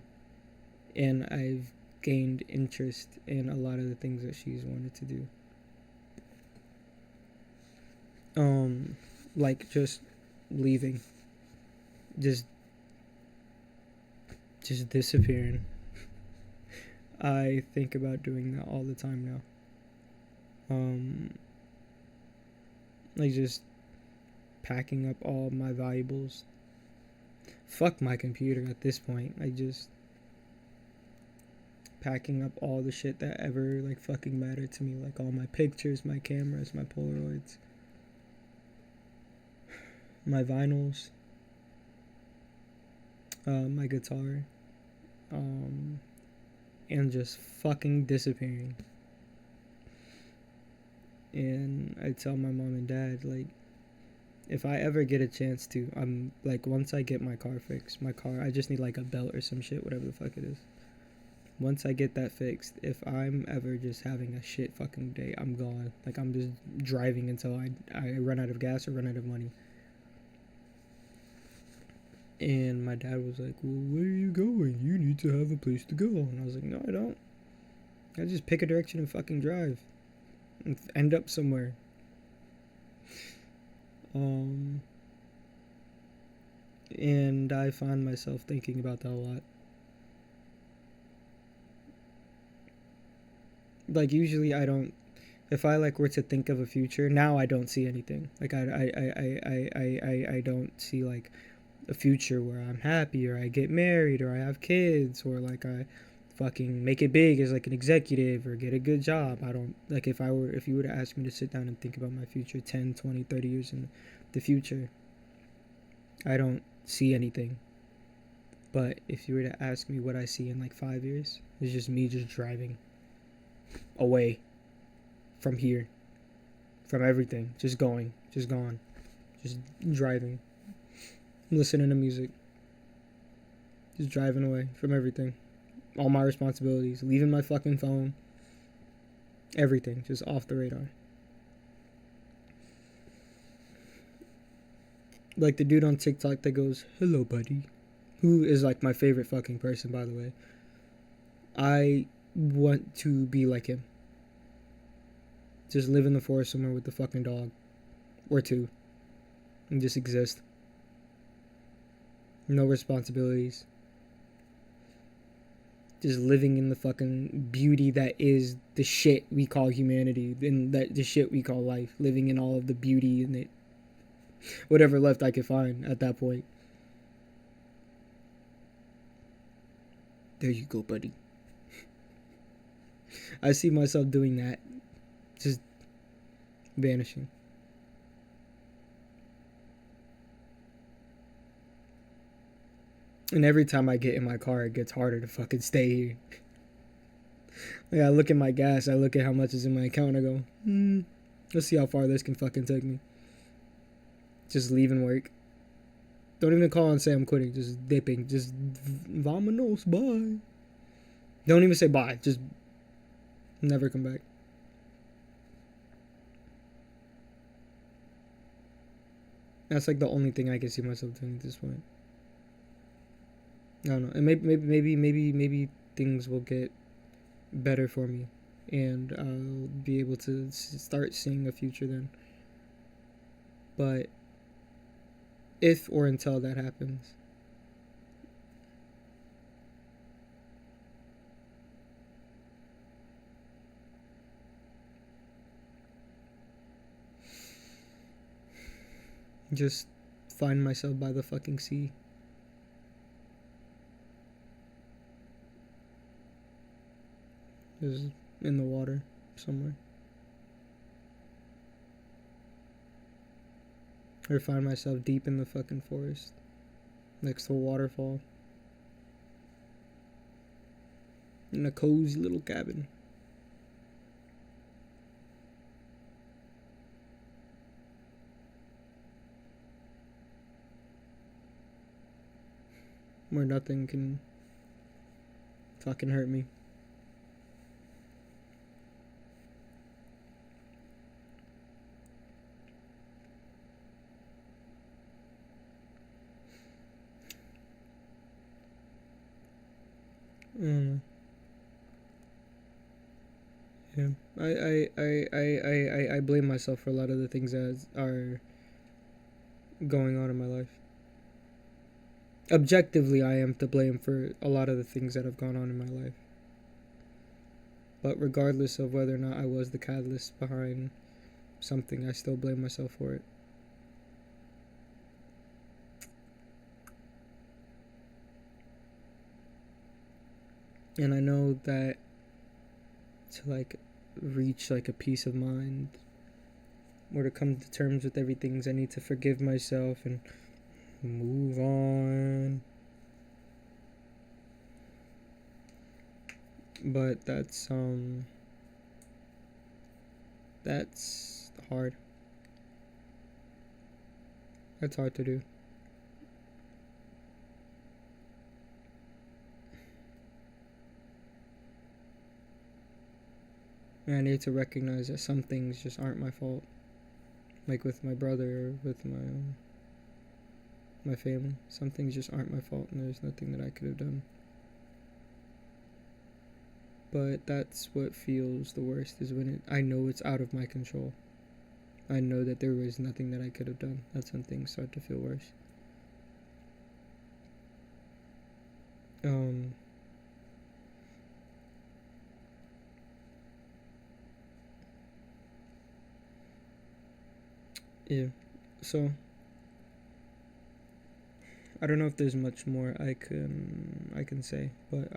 And I've gained interest in a lot of the things that she's wanted to do. Like just leaving. Just disappearing. I think about doing that all the time now. Like just packing up all my valuables. Fuck my computer at this point. I just packing up all the shit that ever like fucking mattered to me, like all my pictures, my cameras, my Polaroids, my vinyls, my guitar, and just fucking disappearing. And I tell my mom and dad, like, if I ever get a chance to, I'm like, once I get my car fixed, I just need like a belt or some shit, whatever the fuck it is. Once I get that fixed, if I'm ever just having a shit fucking day, I'm gone. Like, I'm just driving until I run out of gas or run out of money. And my dad was like, well, where are you going? You need to have a place to go. And I was like, no, I don't. I just pick a direction and fucking drive. And end up somewhere. And I find myself thinking about that a lot. Like, usually I don't, if I like were to think of a future, now I don't see anything. Like, I don't see like a future where I'm happy, or I get married, or I have kids, or like I fucking make it big as like an executive, or get a good job. I don't, like, if you were to ask me to sit down and think about my future 10, 20, 30 years in the future, I don't see anything. But if you were to ask me what I see in like 5 years, it's just me just driving away from here, from everything, just going, just gone, just driving, listening to music, just driving away from everything, all my responsibilities, leaving my fucking phone, everything, just off the radar. Like the dude on TikTok that goes, "Hello, buddy," who is like my favorite fucking person, by the way. I want to be like him. Just live in the forest somewhere with the fucking dog. Or two. And just exist. No responsibilities. Just living in the fucking beauty that is the shit we call humanity. And that the shit we call life. Living in all of the beauty in it. Whatever left I could find at that point. There you go, buddy. I see myself doing that. Just vanishing. And every time I get in my car, it gets harder to fucking stay here. Like, I look at my gas, I look at how much is in my account, and I go, let's see how far this can fucking take me. Just leaving work. Don't even call and say I'm quitting. Just dipping. Just vamonos, bye. Don't even say bye. Just never come back. That's like the only thing I can see myself doing at this point. I don't know. And maybe things will get better for me, and I'll be able to start seeing a future then. But if or until that happens, just find myself by the fucking sea. Just in the water somewhere. Or find myself deep in the fucking forest. Next to a waterfall. In a cozy little cabin. Where nothing can fucking hurt me. Yeah, I blame myself for a lot of the things that are going on in my life. Objectively, I am to blame for a lot of the things that have gone on in my life. But regardless of whether or not I was the catalyst behind something, I still blame myself for it. And I know that to like reach like a peace of mind or to come to terms with everything, I need to forgive myself and move on. But that's hard. That's hard to do. And I need to recognize that some things just aren't my fault. Like with my brother or with my family. Some things just aren't my fault and there's nothing that I could have done. But that's what feels the worst, is when I know it's out of my control. I know that there was nothing that I could have done. That's when things start to feel worse. Yeah, so I don't know if there's much more I can say, but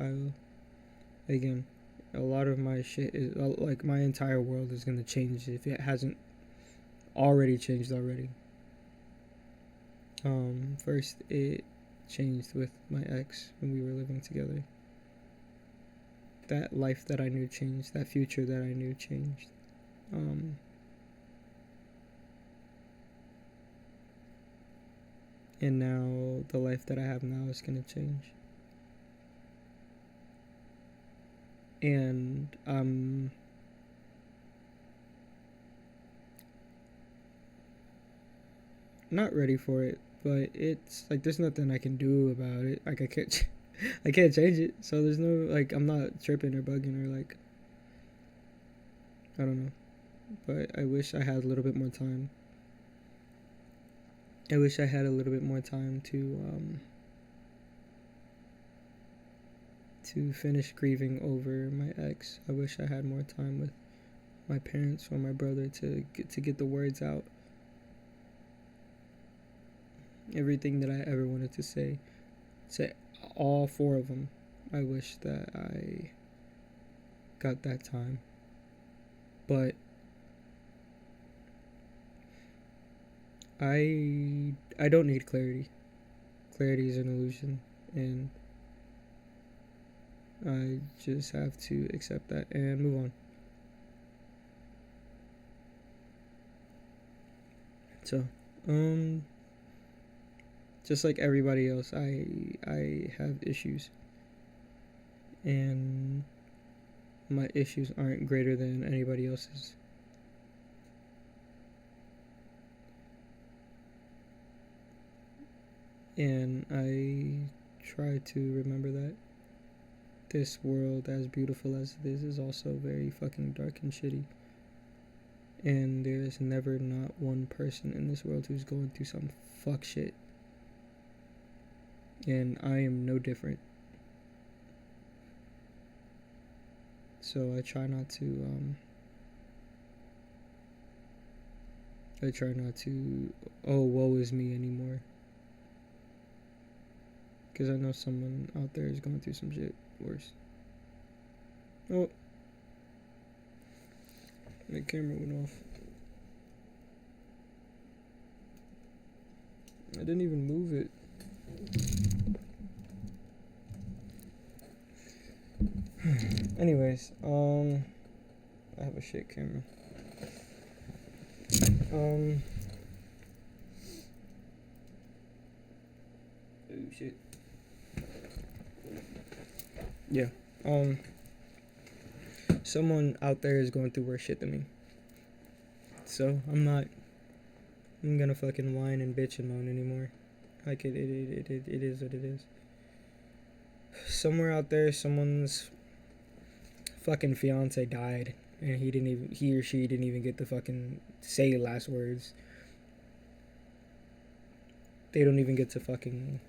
again, a lot of my shit is like my entire world is gonna change if it hasn't already changed already. First, it changed with my ex when we were living together. That life that I knew changed. That future that I knew changed. And now the life that I have now is gonna change. And I'm not ready for it, but it's like there's nothing I can do about it. Like I can't I can't change it. So there's no like I'm not tripping or bugging or like I don't know. But I wish I had a little bit more time. I wish I had a little bit more time to finish grieving over my ex. I wish I had more time with my parents or my brother to get the words out. Everything that I ever wanted to say all four of them. I wish that I got that time. But I don't need clarity. Clarity is an illusion, and I just have to accept that and move on. So, just like everybody else, I have issues, and my issues aren't greater than anybody else's. And I try to remember that this world, as beautiful as it is also very fucking dark and shitty. And there's never not one person in this world who's going through some fuck shit. And I am no different. So I try not to oh, woe is me anymore. Because I know someone out there is going through some shit worse. Oh. My camera went off. I didn't even move it. Anyways, I have a shit camera. Oh shit. Yeah. Someone out there is going through worse shit than me. So I'm gonna fucking whine and bitch and moan anymore. Like it is what it is. Somewhere out there, someone's fucking fiance died, and he or she didn't even get to fucking say last words. They don't even get to fucking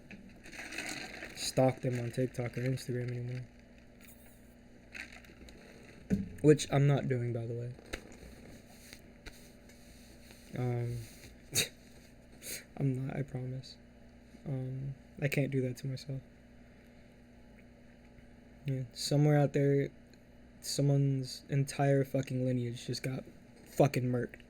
stalk them on TikTok or Instagram anymore. Which I'm not doing, by the way. I'm not, I promise. I can't do that to myself. Yeah, somewhere out there, someone's entire fucking lineage just got fucking murked.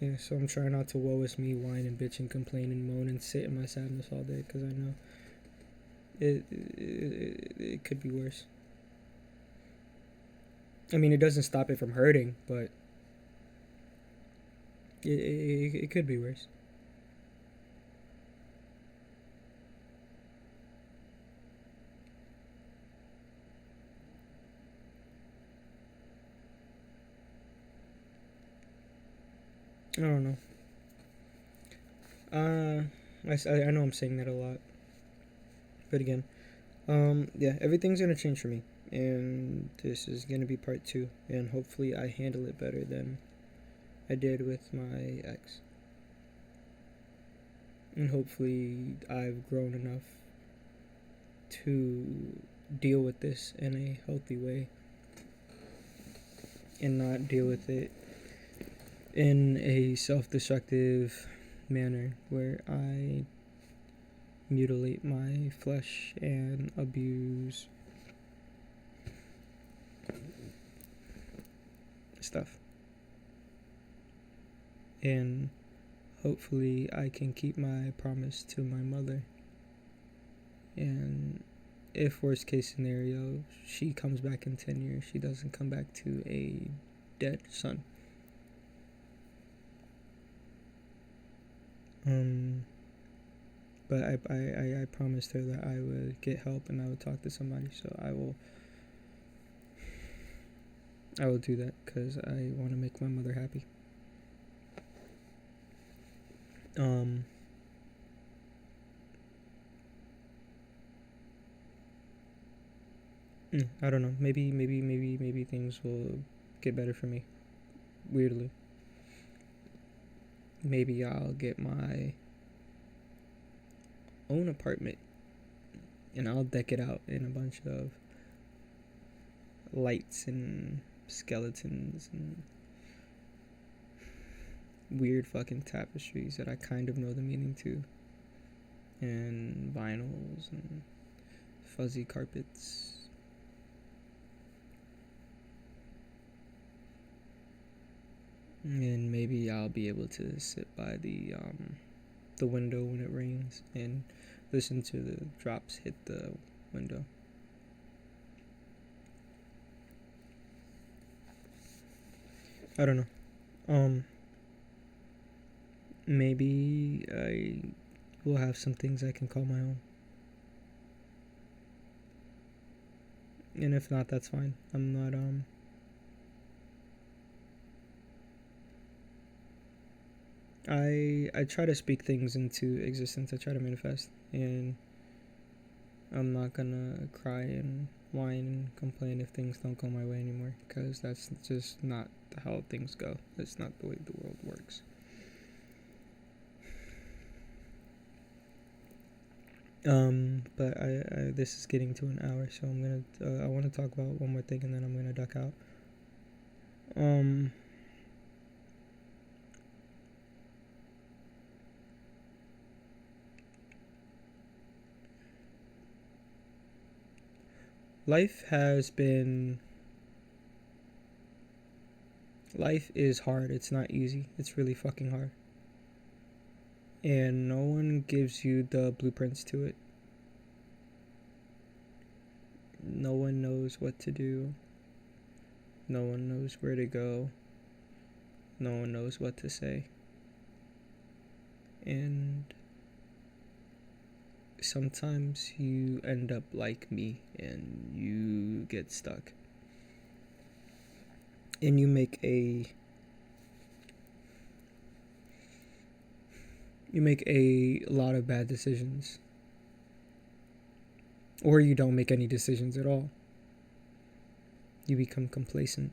Yeah, so I'm trying not to woe is me, whine and bitch and complain and moan and sit in my sadness all day, because I know it could be worse. I mean, it doesn't stop it from hurting, but it could be worse. I don't know. I know I'm saying that a lot, but again, yeah, everything's gonna change for me, and this is gonna be part 2, and hopefully I handle it better than I did with my ex, and hopefully I've grown enough to deal with this in a healthy way, and not deal with it in a self-destructive manner where I mutilate my flesh and abuse stuff. and hopefully I can keep my promise to my mother. And if worst case scenario, she comes back in 10 years, she doesn't come back to a dead son. But I promised her that I would get help and I would talk to somebody, so I will do that because I want to make my mother happy. I don't know. Maybe things will get better for me. Weirdly. Maybe I'll get my own apartment and I'll deck it out in a bunch of lights and skeletons and weird fucking tapestries that I kind of know the meaning to, and vinyls and fuzzy carpets. And maybe I'll be able to sit by the window when it rains and listen to the drops hit the window. I don't know. Maybe I will have some things I can call my own. And if not, that's fine. I'm not I try to speak things into existence. I try to manifest, and I'm not gonna cry and whine and complain if things don't go my way anymore, because that's just not how things go. That's not the way the world works. But I this is getting to an hour, so I'm gonna I want to talk about one more thing and then I'm gonna duck out. Life is hard. It's not easy. It's really fucking hard. And no one gives you the blueprints to it. No one knows what to do. No one knows where to go. No one knows what to say. And sometimes you end up like me and you get stuck. And you make a lot of bad decisions. Or you don't make any decisions at all. You become complacent.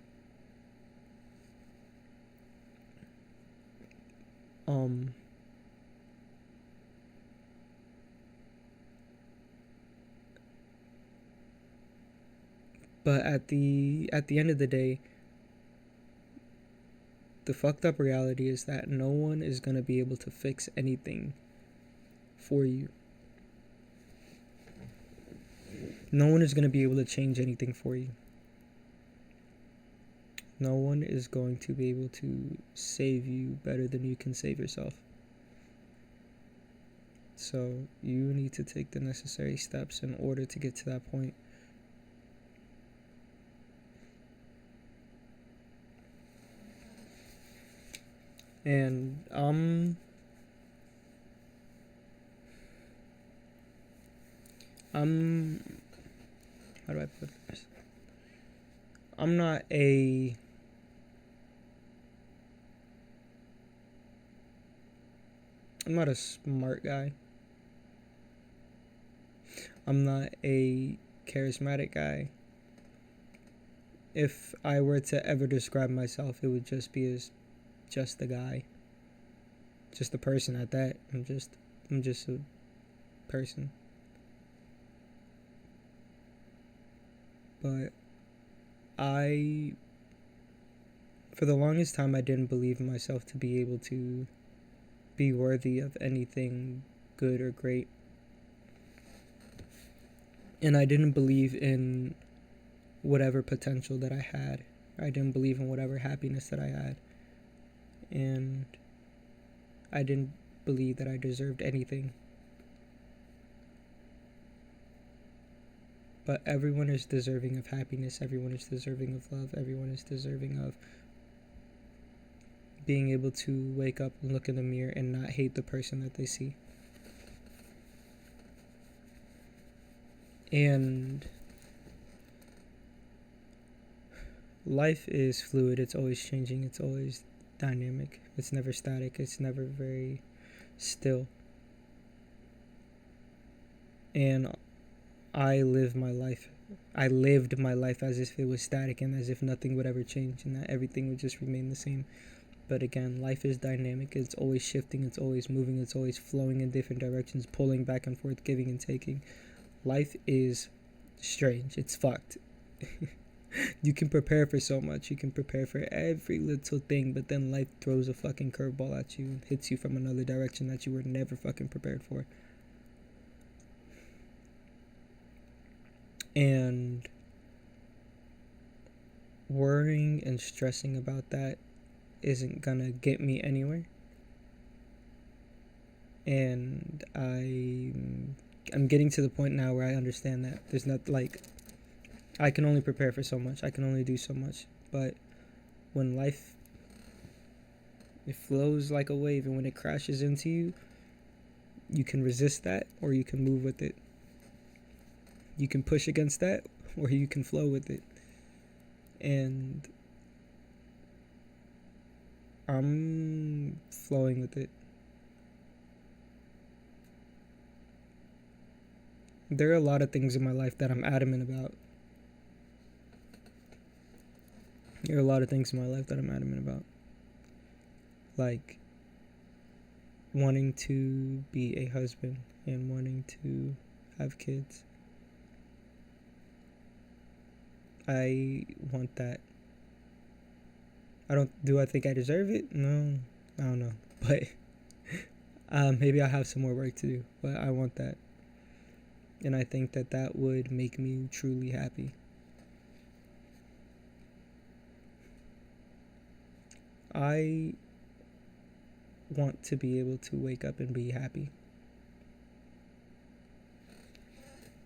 But at the end of the day, the fucked up reality is that no one is gonna be able to fix anything for you. No one is gonna be able to change anything for you. No one is going to be able to save you better than you can save yourself. So you need to take the necessary steps in order to get to that point. And how do I put this? I'm not a smart guy. I'm not a charismatic guy. If I were to ever describe myself, it would just be as just a guy. Just a person at that. I'm just a person. But for the longest time, I didn't believe in myself to be able to be worthy of anything good or great. And I didn't believe in whatever potential that I had. I didn't believe in whatever happiness that I had. And I didn't believe that I deserved anything. But everyone is deserving of happiness. Everyone is deserving of love. Everyone is deserving of being able to wake up and look in the mirror and not hate the person that they see. And life is fluid. It's always changing. It's always dynamic. It's never static. It's never very still. And I lived my life as if it was static and as if nothing would ever change and that everything would just remain the same. But again, life is dynamic. It's always shifting. It's always moving. It's always flowing in different directions, pulling back and forth, giving and taking. Life is strange. It's fucked. You can prepare for so much. You can prepare for every little thing, but then life throws a fucking curveball at you and hits you from another direction that you were never fucking prepared for. And worrying and stressing about that isn't gonna get me anywhere. And I'm getting to the point now where I understand that there's not like I can only prepare for so much. I can only do so much. But when life it flows like a wave and when it crashes into you, you can resist that or you can move with it. You can push against that or you can flow with it. And I'm flowing with it. There are a lot of things in my life that I'm adamant about. Like wanting to be a husband and wanting to have kids. I want that. Do I think I deserve it? No, I don't know. But maybe I have some more work to do. But I want that. And I think that would make me truly happy. I want to be able to wake up and be happy.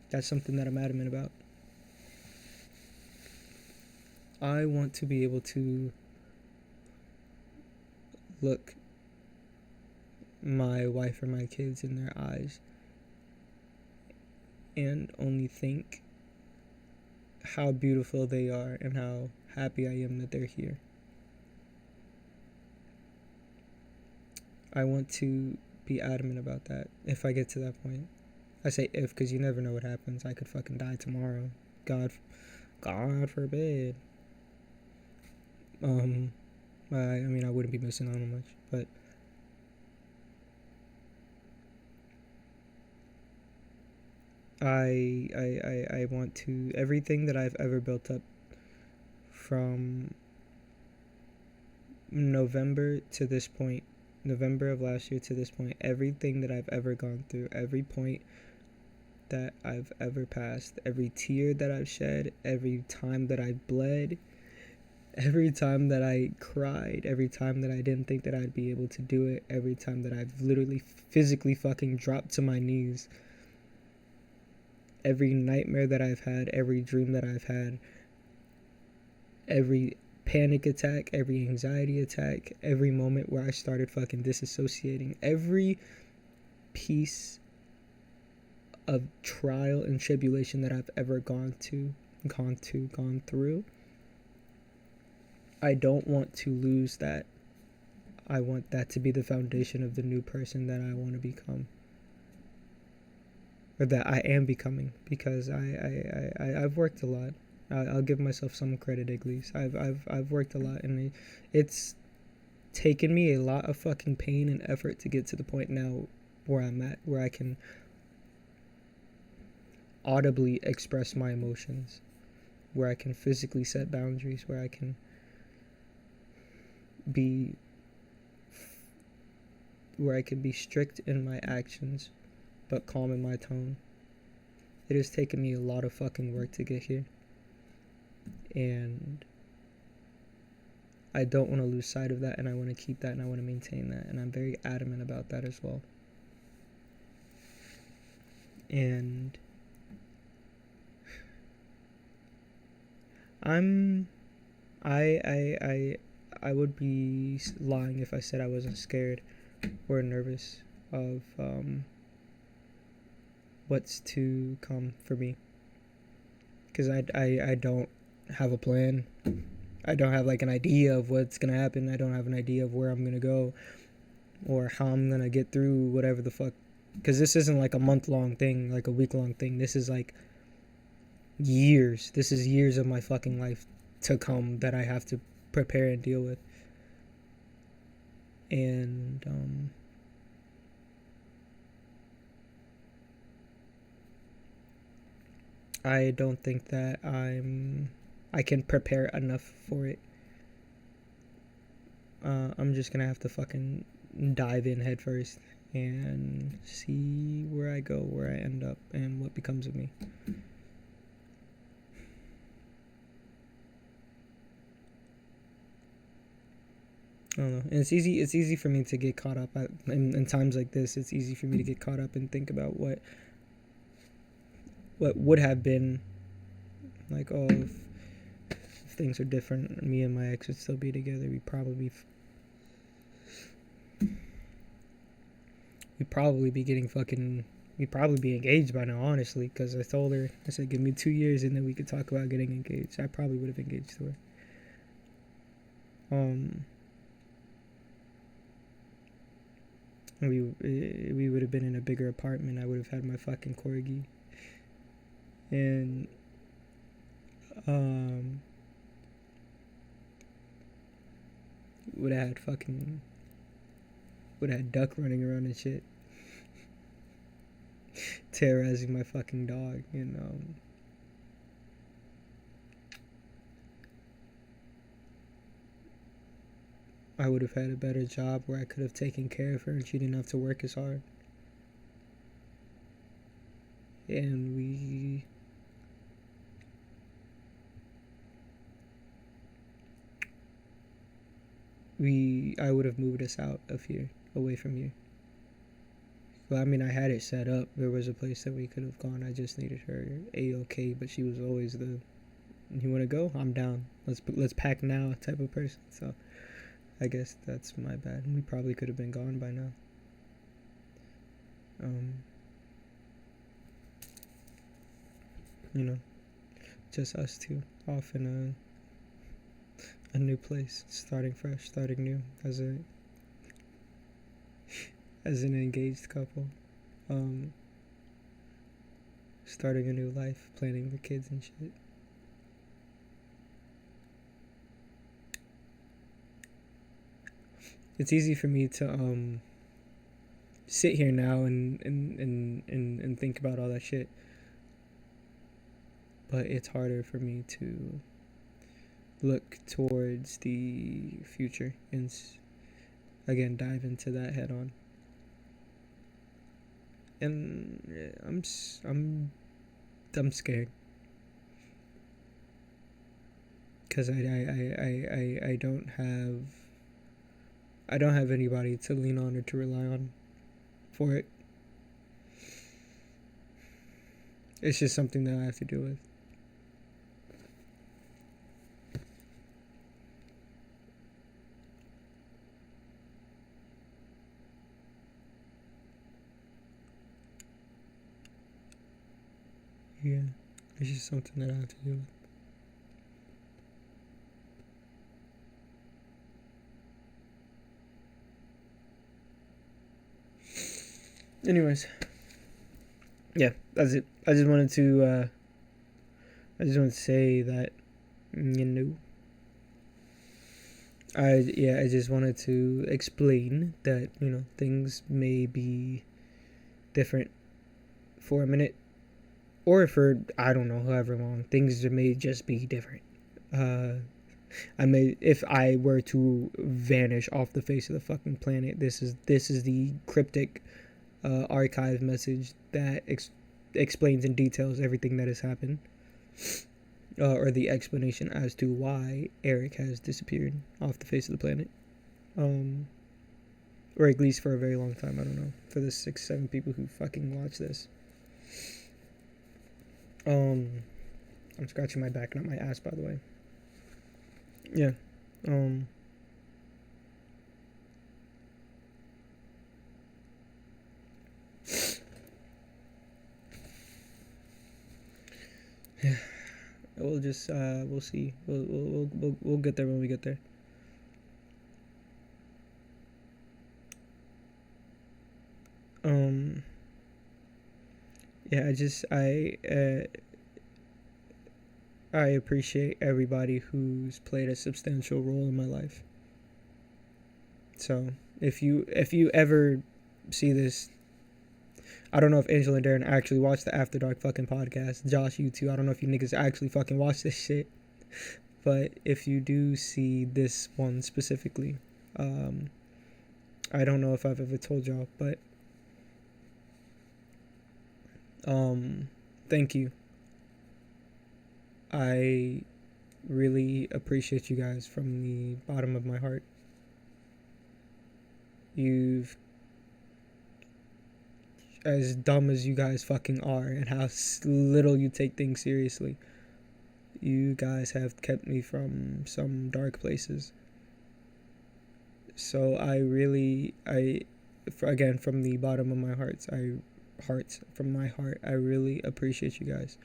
That's something that I'm adamant about. I want to be able to look my wife or my kids in their eyes and only think how beautiful they are and how happy I am that they're here. I want to be adamant about that if I get to that point. I say if because you never know what happens. I could fucking die tomorrow. God forbid. I mean, I wouldn't be missing out on much, but I want to everything that I've ever built up from November to this point, November of last year to this point, everything that I've ever gone through, every point that I've ever passed, every tear that I've shed, every time that I've bled, every time that I cried, every time that I didn't think that I'd be able to do it, every time that I've literally physically fucking dropped to my knees, every nightmare that I've had, every dream that I've had, every panic attack, every anxiety attack, every moment where I started fucking disassociating, every piece of trial and tribulation that I've ever gone through, I don't want to lose that. I want that to be the foundation of the new person that I want to become. Or that I am becoming, because I've worked a lot. I'll give myself some credit at least. I've worked a lot, and it's taken me a lot of fucking pain and effort to get to the point now where I'm at, where I can audibly express my emotions, where I can physically set boundaries, where I can be strict in my actions but calm in my tone. It has taken me a lot of fucking work to get here, and I don't want to lose sight of that, and I want to keep that, and I want to maintain that, and I'm very adamant about that as well. And I would be lying if I said I wasn't scared or nervous of what's to come for me, because I don't have a plan. I don't have like an idea of what's gonna happen. I don't have an idea of where I'm gonna go or how I'm gonna get through whatever the fuck, because this isn't like a month-long thing, like a week-long thing. This is like years. This is years of my fucking life to come that I have to prepare and deal with. And I don't think that I can prepare enough for it. I'm just gonna have to fucking dive in head first and see where I go, where I end up, and what becomes of me. I don't know. And it's easy for me to get caught up in times like this. It's easy for me to get caught up and think about what would have been, like, oh, if things are different, me and my ex would still be together. We'd probably be getting fucking, we'd probably be engaged by now, honestly, because I told her, I said, give me 2 years and then we could talk about getting engaged. I probably would have engaged to her. We would have been in a bigger apartment. I would have had my fucking corgi, and would have had duck running around and shit, terrorizing my fucking dog, and I would have had a better job where I could have taken care of her and she didn't have to work as hard. And I would have moved us out of here, away from here. Well, I mean, I had it set up. There was a place that we could have gone. I just needed her A-okay, but she was always the, you want to go? I'm down. Let's pack now type of person. So I guess that's my bad. We probably could have been gone by now. Just us two, off in a new place, starting fresh, starting new, as an engaged couple, starting a new life, planning the kids and shit. It's easy for me to sit here now and think about all that shit, but it's harder for me to look towards the future and again dive into that head on. And I'm scared, because I don't have anybody to lean on or to rely on for it. It's just something that I have to deal with. Yeah, it's just something that I have to deal with. Anyways, yeah, that's it. I just wanted to say that, I just wanted to explain that, things may be different for a minute, or for, I don't know, however long. Things may just be different. If I were to vanish off the face of the fucking planet, this is the cryptic archive message that explains in details everything that has happened. or the explanation as to why Eric has disappeared off the face of the planet. Or at least for a very long time. I don't know. For the 6-7 people who fucking watch this. I'm scratching my back, not my ass, by the way. Yeah. Yeah. We'll just we'll see. We'll get there when we get there. Yeah, I appreciate everybody who's played a substantial role in my life. So if you ever see this, I don't know if Angel and Darren actually watch the After Dark fucking podcast. Josh, you too. I don't know if you niggas actually fucking watch this shit. But if you do see this one specifically, I don't know if I've ever told y'all, but thank you. I really appreciate you guys from the bottom of my heart. You've, as dumb as you guys fucking are and how little you take things seriously, you guys have kept me from some dark places. So I really, again, from the bottom of my heart, I really appreciate you guys.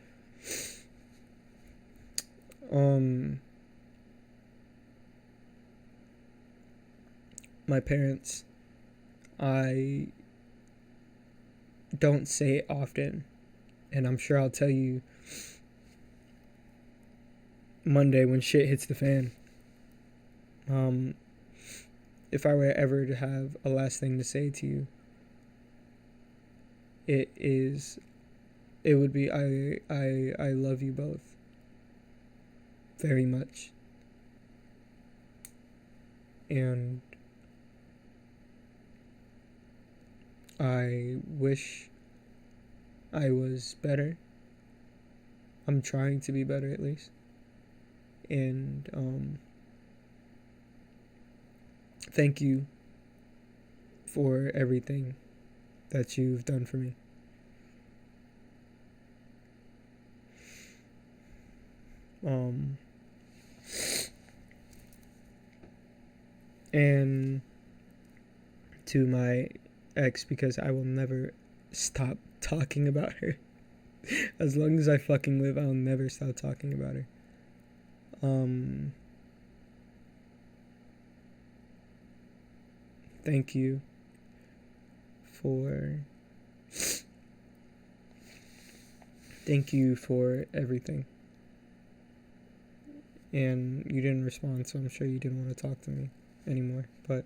My parents, I don't say it often, and I'm sure I'll tell you Monday when shit hits the fan. If I were ever to have a last thing to say to you, it would be I love you both very much, and I wish I was better. I'm trying to be better, at least. And thank you for everything that you've done for me. And to my ex, because I will never stop talking about her. As long as I fucking live, I'll never stop talking about her. Thank you for everything. And you didn't respond, so I'm sure you didn't want to talk to me anymore. But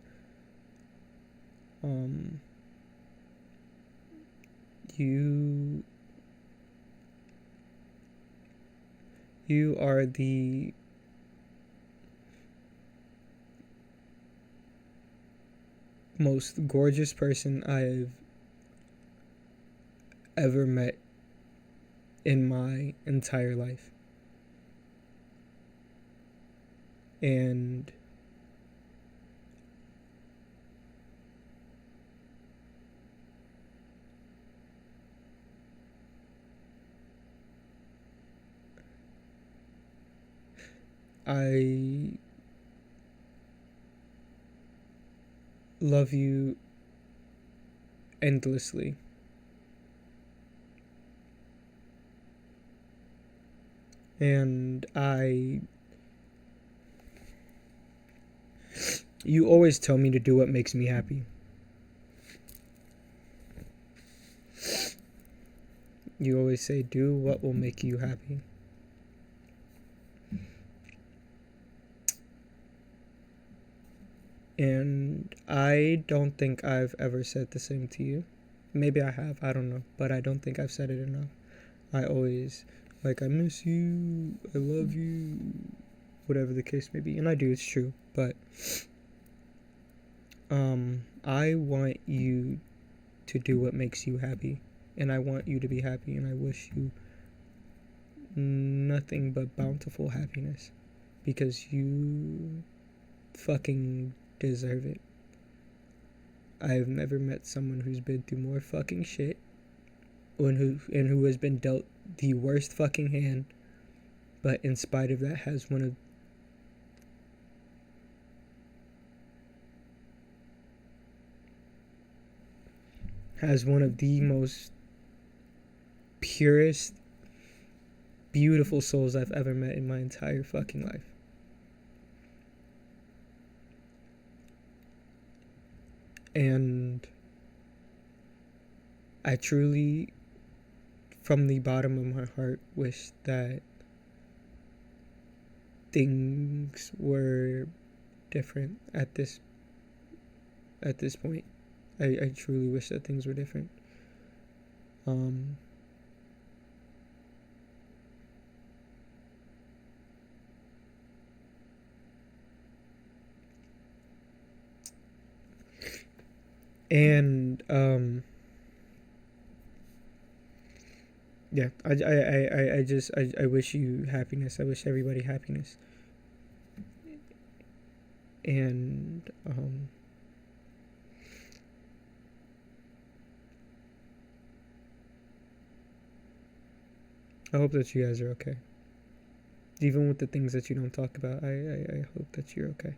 you are the most gorgeous person I've ever met in my entire life. And I love you endlessly. And you always tell me to do what makes me happy. You always say, do what will make you happy. And I don't think I've ever said the same to you. Maybe I have, I don't know. But I don't think I've said it enough. I always, I miss you, I love you, whatever the case may be. And I do, it's true. But I want you to do what makes you happy. And I want you to be happy. And I wish you nothing but bountiful happiness because you fucking deserve it. I've never met someone who's been through more fucking shit and who has been dealt the worst fucking hand, but in spite of that has one of the most purest, beautiful souls I've ever met in my entire fucking life. And I truly, from the bottom of my heart, wish that things were different at this point. I truly wish that things were different. And yeah, I wish you happiness. I wish everybody happiness. And I hope that you guys are okay. Even with the things that you don't talk about, I hope that you're okay.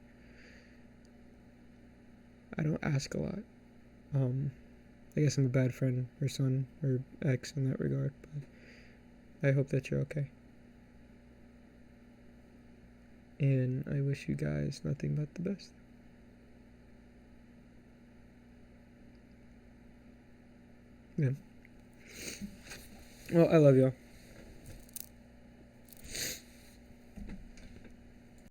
I don't ask a lot. I guess I'm a bad friend or son or ex in that regard, but I hope that you're okay. And I wish you guys nothing but the best. Yeah. Well, I love y'all.